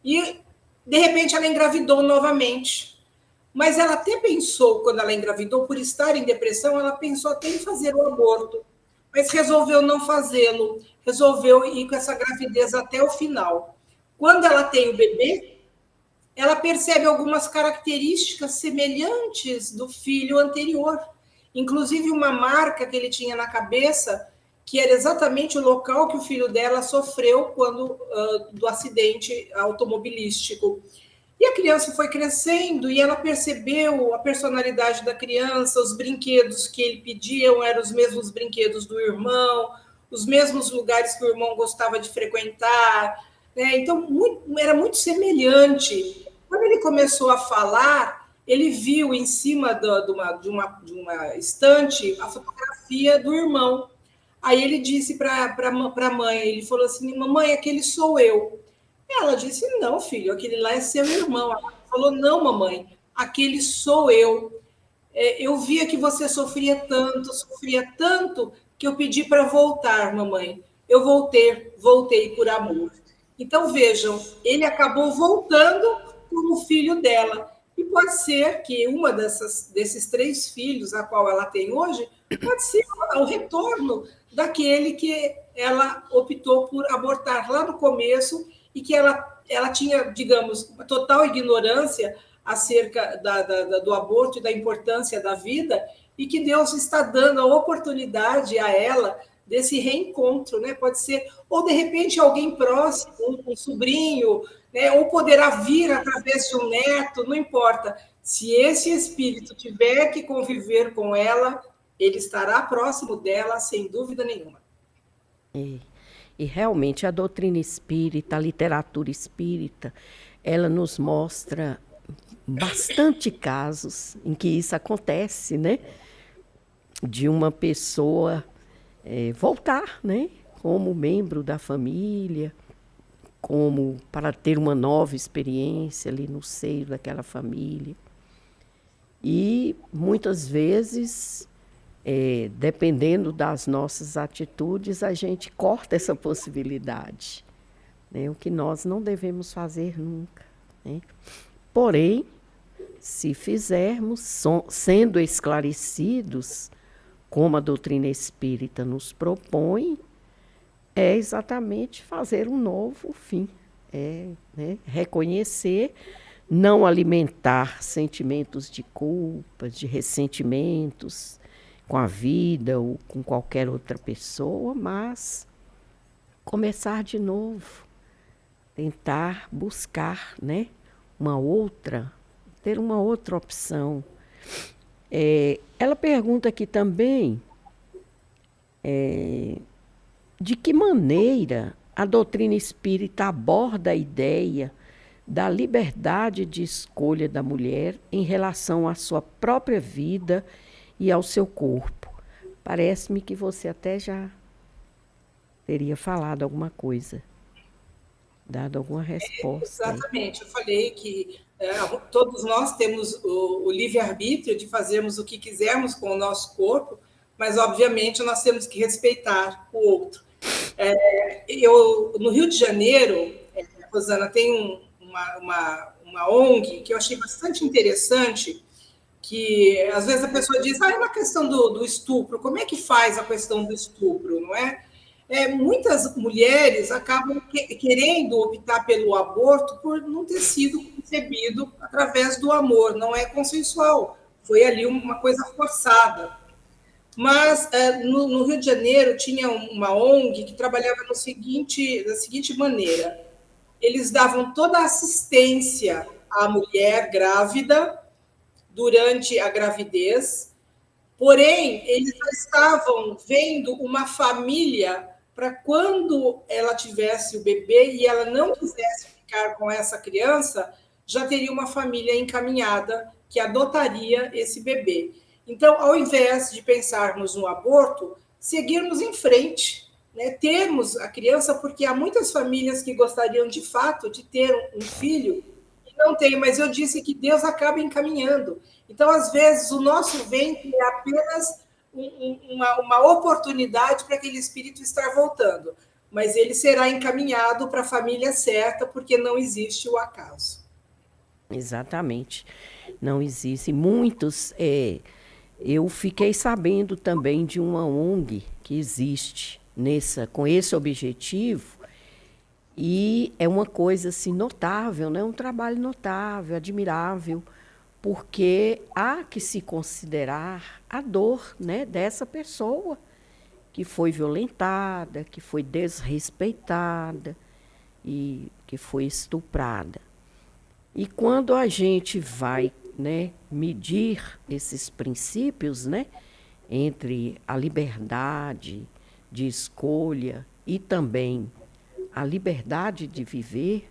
e, de repente, ela engravidou novamente. Mas ela até pensou, quando ela engravidou, por estar em depressão, ela pensou até em fazer o aborto, mas resolveu não fazê-lo, resolveu ir com essa gravidez até o final. Quando ela tem o bebê, ela percebe algumas características semelhantes do filho anterior, inclusive uma marca que ele tinha na cabeça, que era exatamente o local que o filho dela sofreu quando do acidente automobilístico. E a criança foi crescendo e ela percebeu a personalidade da criança, os brinquedos que ele pediam eram os mesmos brinquedos do irmão, os mesmos lugares que o irmão gostava de frequentar, né? Então, era muito semelhante. Quando ele começou a falar, ele viu em cima de uma estante a fotografia do irmão. Aí ele disse para a mãe, ele falou assim, mamãe, aquele sou eu. Ela disse, não, filho, aquele lá é seu irmão. Ela falou, não, mamãe, aquele sou eu. Eu via que você sofria tanto, que eu pedi para voltar, mamãe. Eu voltei por amor. Então, vejam, ele acabou voltando como filho dela. E pode ser que uma desses 3 filhos, a qual ela tem hoje, pode ser o retorno daquele que ela optou por abortar lá no começo e que ela tinha, digamos, uma total ignorância acerca do aborto e da importância da vida, e que Deus está dando a oportunidade a ela desse reencontro, né? Pode ser, ou de repente alguém próximo, um sobrinho, né? Ou poderá vir através de um neto, não importa. Se esse espírito tiver que conviver com ela, ele estará próximo dela, sem dúvida nenhuma. E realmente a doutrina espírita, a literatura espírita, ela nos mostra bastante casos em que isso acontece, né? De uma pessoa voltar, né? Como membro da família, como para ter uma nova experiência ali no seio daquela família. E muitas vezes, dependendo das nossas atitudes, a gente corta essa possibilidade, né? O que nós não devemos fazer nunca, né? Porém, se fizermos, sendo esclarecidos, como a doutrina espírita nos propõe, é exatamente fazer um novo fim, né? Reconhecer, não alimentar sentimentos de culpa, de ressentimentos com a vida ou com qualquer outra pessoa, mas começar de novo, tentar buscar, né, ter uma outra opção. Ela pergunta aqui também de que maneira a doutrina espírita aborda a ideia da liberdade de escolha da mulher em relação à sua própria vida e ao seu corpo. Parece-me que você até já teria falado alguma coisa, dado alguma resposta. Exatamente, eu falei que todos nós temos o livre-arbítrio de fazermos o que quisermos com o nosso corpo, mas, obviamente, nós temos que respeitar o outro. No Rio de Janeiro, Rosana, tem uma ONG que eu achei bastante interessante, que às vezes a pessoa diz, é uma questão do estupro, como é que faz a questão do estupro, não é? Muitas mulheres acabam querendo optar pelo aborto por não ter sido concebido através do amor, não é consensual, foi ali uma coisa forçada. Mas no Rio de Janeiro tinha uma ONG que trabalhava da seguinte maneira: eles davam toda a assistência à mulher grávida durante a gravidez, porém, eles já estavam vendo uma família para quando ela tivesse o bebê e ela não quisesse ficar com essa criança, já teria uma família encaminhada que adotaria esse bebê. Então, ao invés de pensarmos no aborto, seguirmos em frente, né? Termos a criança, porque há muitas famílias que gostariam de fato de ter um filho e não tem, mas eu disse que Deus acaba encaminhando. Então, às vezes, o nosso ventre é apenas uma oportunidade para aquele espírito estar voltando, mas ele será encaminhado para a família certa, porque não existe o acaso. Exatamente. Não existe. Muitos. Eu fiquei sabendo também de uma ONG que existe com esse objetivo, e é uma coisa assim, notável, né? Um trabalho notável, admirável, porque há que se considerar a dor, né, dessa pessoa que foi violentada, que foi desrespeitada e que foi estuprada. E quando a gente vai, né, medir esses princípios, né, entre a liberdade de escolha e também a liberdade de viver,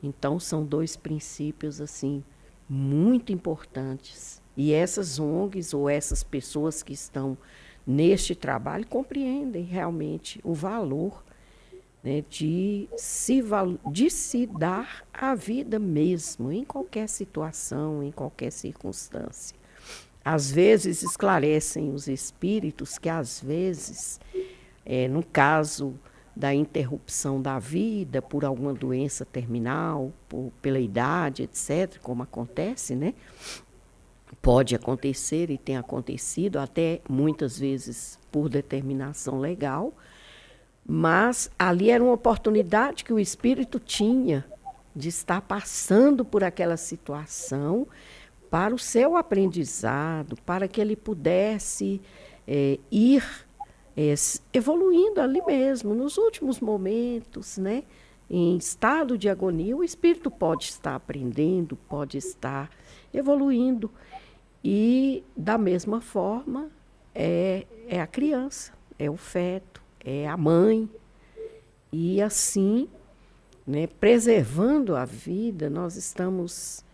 então são dois princípios assim muito importantes. E essas ONGs ou essas pessoas que estão neste trabalho compreendem realmente o valor, né, de se dar a vida mesmo, em qualquer situação, em qualquer circunstância. Às vezes esclarecem os espíritos que, às vezes, no caso da interrupção da vida por alguma doença terminal, pela idade, etc., como acontece, né? Pode acontecer e tem acontecido, até muitas vezes por determinação legal, mas ali era uma oportunidade que o espírito tinha de estar passando por aquela situação para o seu aprendizado, para que ele pudesse ir evoluindo ali mesmo, nos últimos momentos, né? Em estado de agonia, o espírito pode estar aprendendo, pode estar evoluindo. E, da mesma forma, é a criança, é o feto, é a mãe. E assim, né, preservando a vida, nós estamos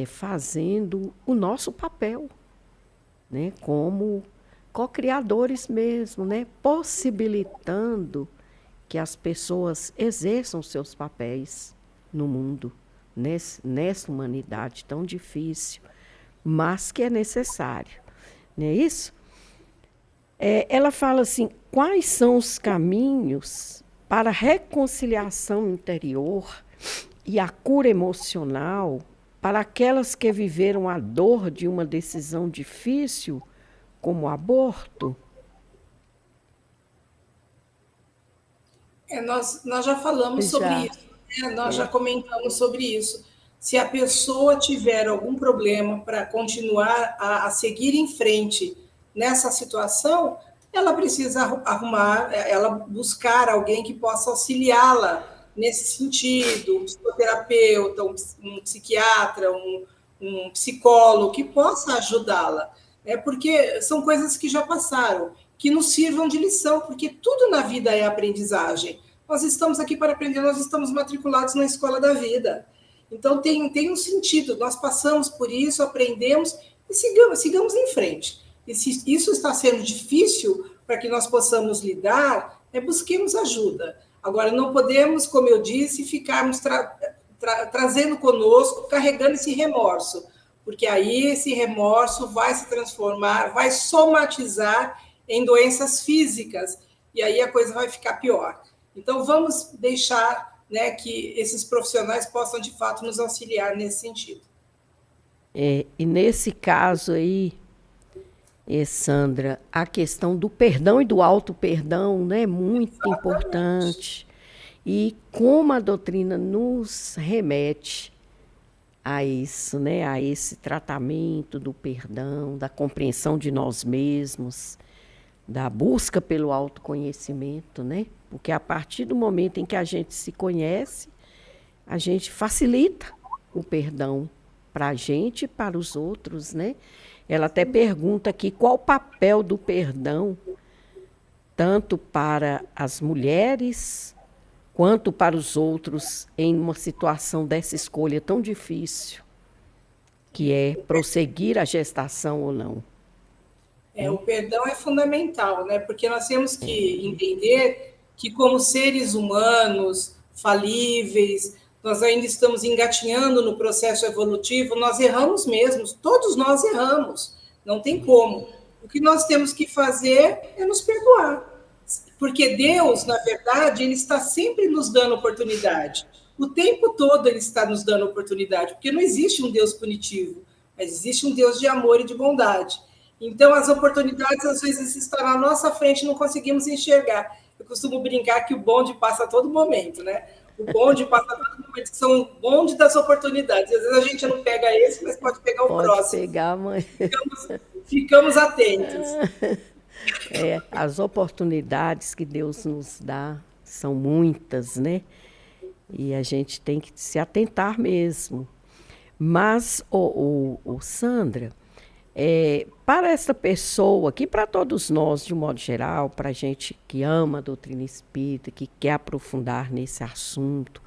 fazendo o nosso papel, né, como co-criadores mesmo, né, possibilitando que as pessoas exerçam seus papéis no mundo, nessa humanidade tão difícil, mas que é necessário. Não é isso? Ela fala assim, quais são os caminhos para a reconciliação interior e a cura emocional para aquelas que viveram a dor de uma decisão difícil, como o aborto? Nós já falamos sobre Já. isso, né? Nós já comentamos sobre isso. Se a pessoa tiver algum problema para continuar a seguir em frente nessa situação, ela precisa arrumar, ela buscar alguém que possa auxiliá-la nesse sentido, um psicoterapeuta, um psiquiatra, um psicólogo que possa ajudá-la, né? Porque são coisas que já passaram, que nos sirvam de lição, porque tudo na vida é aprendizagem. Nós estamos aqui para aprender, nós estamos matriculados na escola da vida. Então, tem um sentido, nós passamos por isso, aprendemos e sigamos em frente. E se isso está sendo difícil para que nós possamos lidar, busquemos ajuda. Agora, não podemos, como eu disse, ficarmos trazendo conosco, carregando esse remorso, porque aí esse remorso vai se transformar, vai somatizar em doenças físicas, e aí a coisa vai ficar pior. Então, vamos deixar, né, que esses profissionais possam, de fato, nos auxiliar nesse sentido. E nesse caso aí, Sandra, a questão do perdão e do auto-perdão, né, é muito importante. E como a doutrina nos remete a isso, né, a esse tratamento do perdão, da compreensão de nós mesmos, da busca pelo autoconhecimento, né? Porque a partir do momento em que a gente se conhece, a gente facilita o perdão para a gente e para os outros, né? Ela até pergunta aqui qual o papel do perdão, tanto para as mulheres quanto para os outros, em uma situação dessa escolha tão difícil, que é prosseguir a gestação ou não. O perdão é fundamental, né? Porque nós temos que entender que, como seres humanos falíveis, nós ainda estamos engatinhando no processo evolutivo, nós erramos mesmo, todos nós erramos, não tem como. O que nós temos que fazer é nos perdoar. Porque Deus, na verdade, ele está sempre nos dando oportunidade. O tempo todo ele está nos dando oportunidade, porque não existe um Deus punitivo, mas existe um Deus de amor e de bondade. Então, as oportunidades, às vezes, estão na nossa frente e não conseguimos enxergar. Eu costumo brincar que o bonde passa a todo momento, né? O bonde passa a todo momento, que são o bonde das oportunidades. Às vezes a gente não pega esse, mas pode pegar o próximo. Pode pegar, mãe. Ficamos atentos. As oportunidades que Deus nos dá são muitas, né? E a gente tem que se atentar mesmo. Mas, Sandra, para essa pessoa, que para todos nós, de um modo geral, para a gente que ama a doutrina espírita, que quer aprofundar nesse assunto,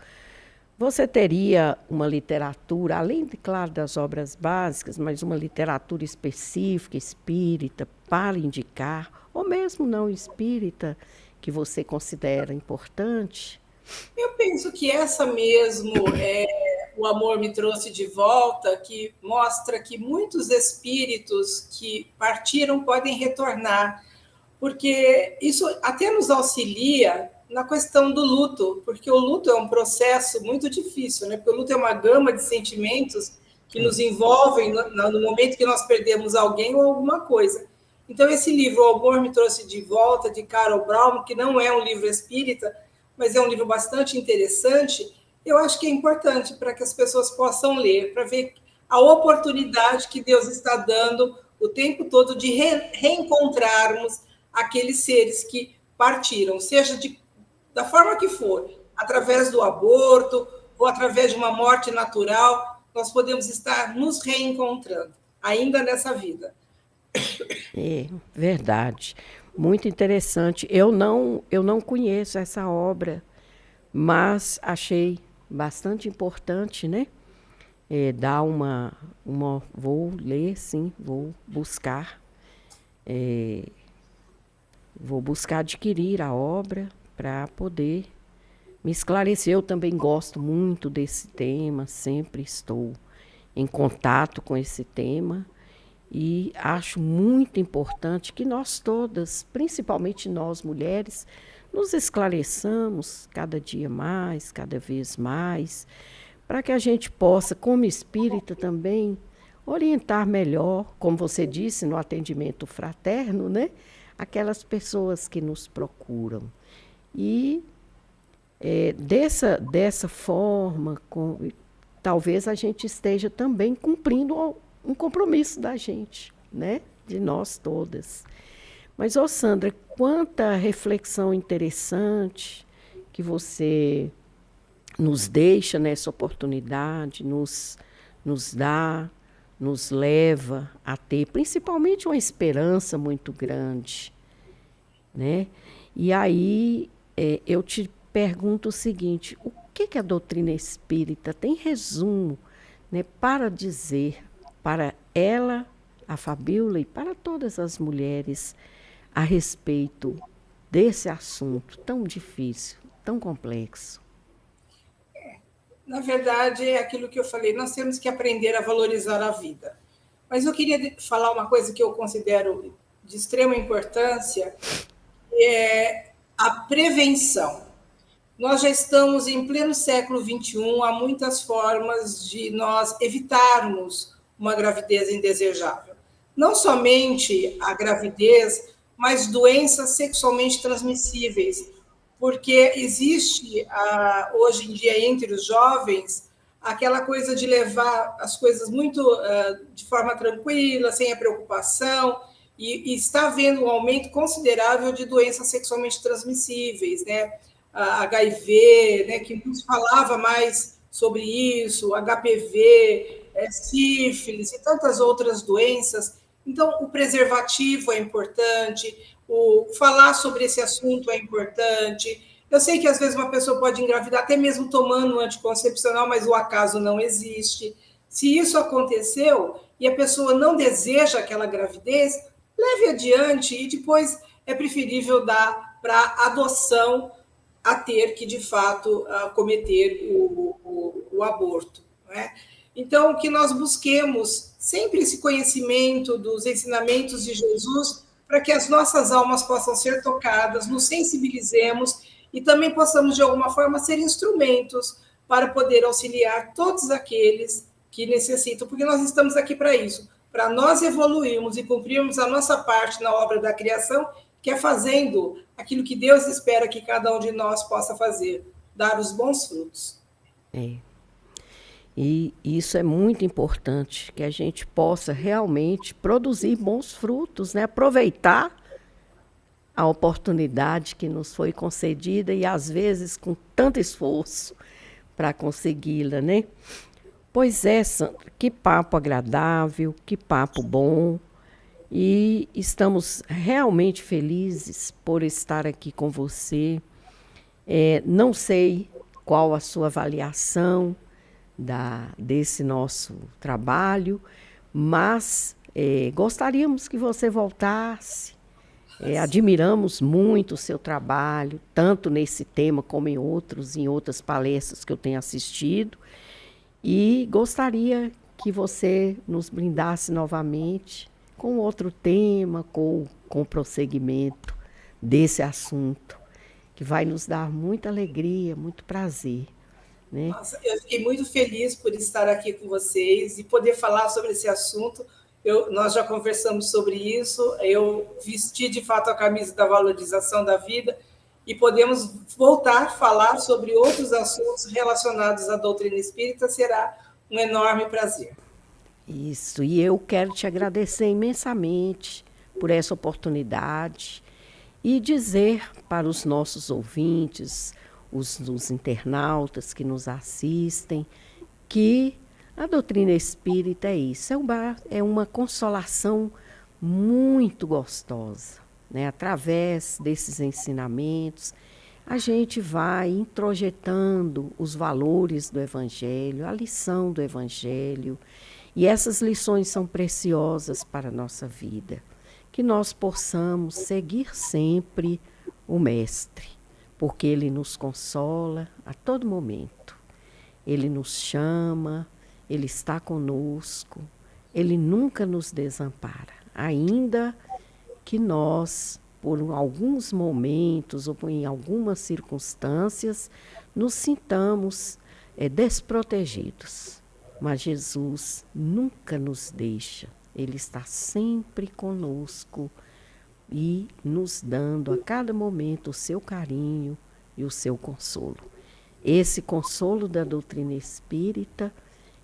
você teria uma literatura, além, claro, das obras básicas, mas uma literatura específica, espírita, para indicar, ou mesmo não espírita, que você considera importante? Eu penso que essa mesmo, o amor me trouxe de volta, que mostra que muitos espíritos que partiram podem retornar, porque isso até nos auxilia na questão do luto, porque o luto é um processo muito difícil, né? Porque o luto é uma gama de sentimentos que nos envolvem no momento que nós perdemos alguém ou alguma coisa. Então, esse livro, O Amor Me Trouxe de Volta, de Carol Braun, que não é um livro espírita, mas é um livro bastante interessante, eu acho que é importante para que as pessoas possam ler, para ver a oportunidade que Deus está dando o tempo todo de reencontrarmos aqueles seres que partiram, seja da forma que for, através do aborto ou através de uma morte natural, nós podemos estar nos reencontrando, ainda nessa vida. É, verdade. Muito interessante. Eu não conheço essa obra, mas achei bastante importante, né? Vou ler, sim, vou buscar. Vou buscar adquirir a obra para poder me esclarecer. Eu também gosto muito desse tema, sempre estou em contato com esse tema. E acho muito importante que nós todas, principalmente nós mulheres, nos esclareçamos cada dia mais, cada vez mais, para que a gente possa, como espírita também, orientar melhor, como você disse, no atendimento fraterno, né? Aquelas pessoas que nos procuram. E dessa forma, talvez a gente esteja também cumprindo um compromisso da gente, né? De nós todas. Mas, Sandra, quanta reflexão interessante que você nos deixa nessa oportunidade, nos dá, nos leva a ter, principalmente, uma esperança muito grande, né? E aí eu te pergunto o seguinte: o que a doutrina espírita tem resumo, né, para dizer para ela, a Fabíola, e para todas as mulheres a respeito desse assunto tão difícil, tão complexo? Na verdade, é aquilo que eu falei, nós temos que aprender a valorizar a vida. Mas eu queria falar uma coisa que eu considero de extrema importância, que é a prevenção. Nós já estamos em pleno século XXI, há muitas formas de nós evitarmos uma gravidez indesejável. Não somente a gravidez, mas doenças sexualmente transmissíveis, porque existe, hoje em dia, entre os jovens, aquela coisa de levar as coisas muito de forma tranquila, sem a preocupação, e está havendo um aumento considerável de doenças sexualmente transmissíveis, né? A HIV, né, que não se falava mais sobre isso, HPV, sífilis e tantas outras doenças. Então, o preservativo é importante, o falar sobre esse assunto é importante. Eu sei que às vezes uma pessoa pode engravidar até mesmo tomando um anticoncepcional, mas o acaso não existe. Se isso aconteceu e a pessoa não deseja aquela gravidez, leve adiante e depois é preferível dar para adoção a ter que, de fato, cometer o aborto. Não é? Então, que nós busquemos sempre esse conhecimento dos ensinamentos de Jesus para que as nossas almas possam ser tocadas, nos sensibilizemos e também possamos, de alguma forma, ser instrumentos para poder auxiliar todos aqueles que necessitam, porque nós estamos aqui para isso, para nós evoluirmos e cumprirmos a nossa parte na obra da criação, que é fazendo aquilo que Deus espera que cada um de nós possa fazer, dar os bons frutos. É. E isso é muito importante, que a gente possa realmente produzir bons frutos, né? Aproveitar a oportunidade que nos foi concedida e, às vezes, com tanto esforço para consegui-la, né? Pois é, Sandra, que papo agradável, que papo bom. E estamos realmente felizes por estar aqui com você. Não sei qual a sua avaliação desse nosso trabalho, mas gostaríamos que você voltasse. Admiramos muito o seu trabalho, tanto nesse tema como em outras palestras que eu tenho assistido, e gostaria que você nos brindasse novamente com outro tema, com prosseguimento desse assunto, que vai nos dar muita alegria, muito prazer. Né? Nossa, eu fiquei muito feliz por estar aqui com vocês e poder falar sobre esse assunto. Nós já conversamos sobre isso, eu vesti de fato a camisa da valorização da vida e podemos voltar a falar sobre outros assuntos relacionados à doutrina espírita, será um enorme prazer. Isso, e eu quero te agradecer imensamente por essa oportunidade e dizer para os nossos ouvintes, os internautas que nos assistem, que a doutrina espírita é isso, é uma consolação muito gostosa. Né? Através desses ensinamentos, a gente vai introjetando os valores do Evangelho, a lição do Evangelho, e essas lições são preciosas para a nossa vida. Que nós possamos seguir sempre o Mestre, porque Ele nos consola a todo momento. Ele nos chama, Ele está conosco, Ele nunca nos desampara, ainda que nós, por alguns momentos ou em algumas circunstâncias, nos sintamos desprotegidos. Mas Jesus nunca nos deixa, Ele está sempre conosco e nos dando a cada momento o seu carinho e o seu consolo. Esse consolo da doutrina espírita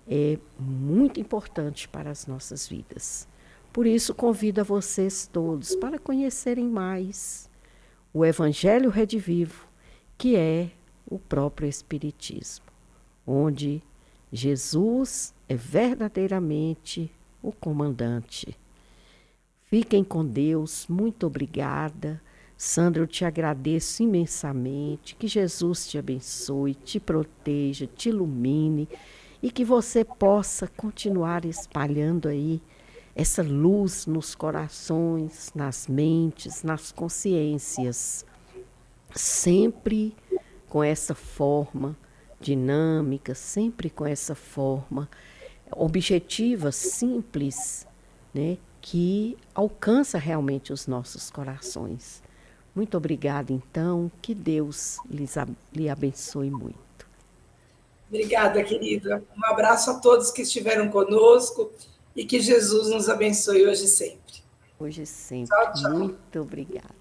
é muito importante para as nossas vidas. Por isso, convido a vocês todos para conhecerem mais o Evangelho Redivivo, que é o próprio Espiritismo, onde Jesus é verdadeiramente o comandante. Fiquem com Deus, muito obrigada. Sandra, eu te agradeço imensamente, que Jesus te abençoe, te proteja, te ilumine e que você possa continuar espalhando aí essa luz nos corações, nas mentes, nas consciências, sempre com essa forma dinâmica, sempre com essa forma objetiva, simples, né, que alcança realmente os nossos corações. Muito obrigada, então, que Deus lhe abençoe muito. Obrigada, querida. Um abraço a todos que estiveram conosco e que Jesus nos abençoe hoje e sempre. Hoje e sempre. Tchau, tchau. Muito obrigada.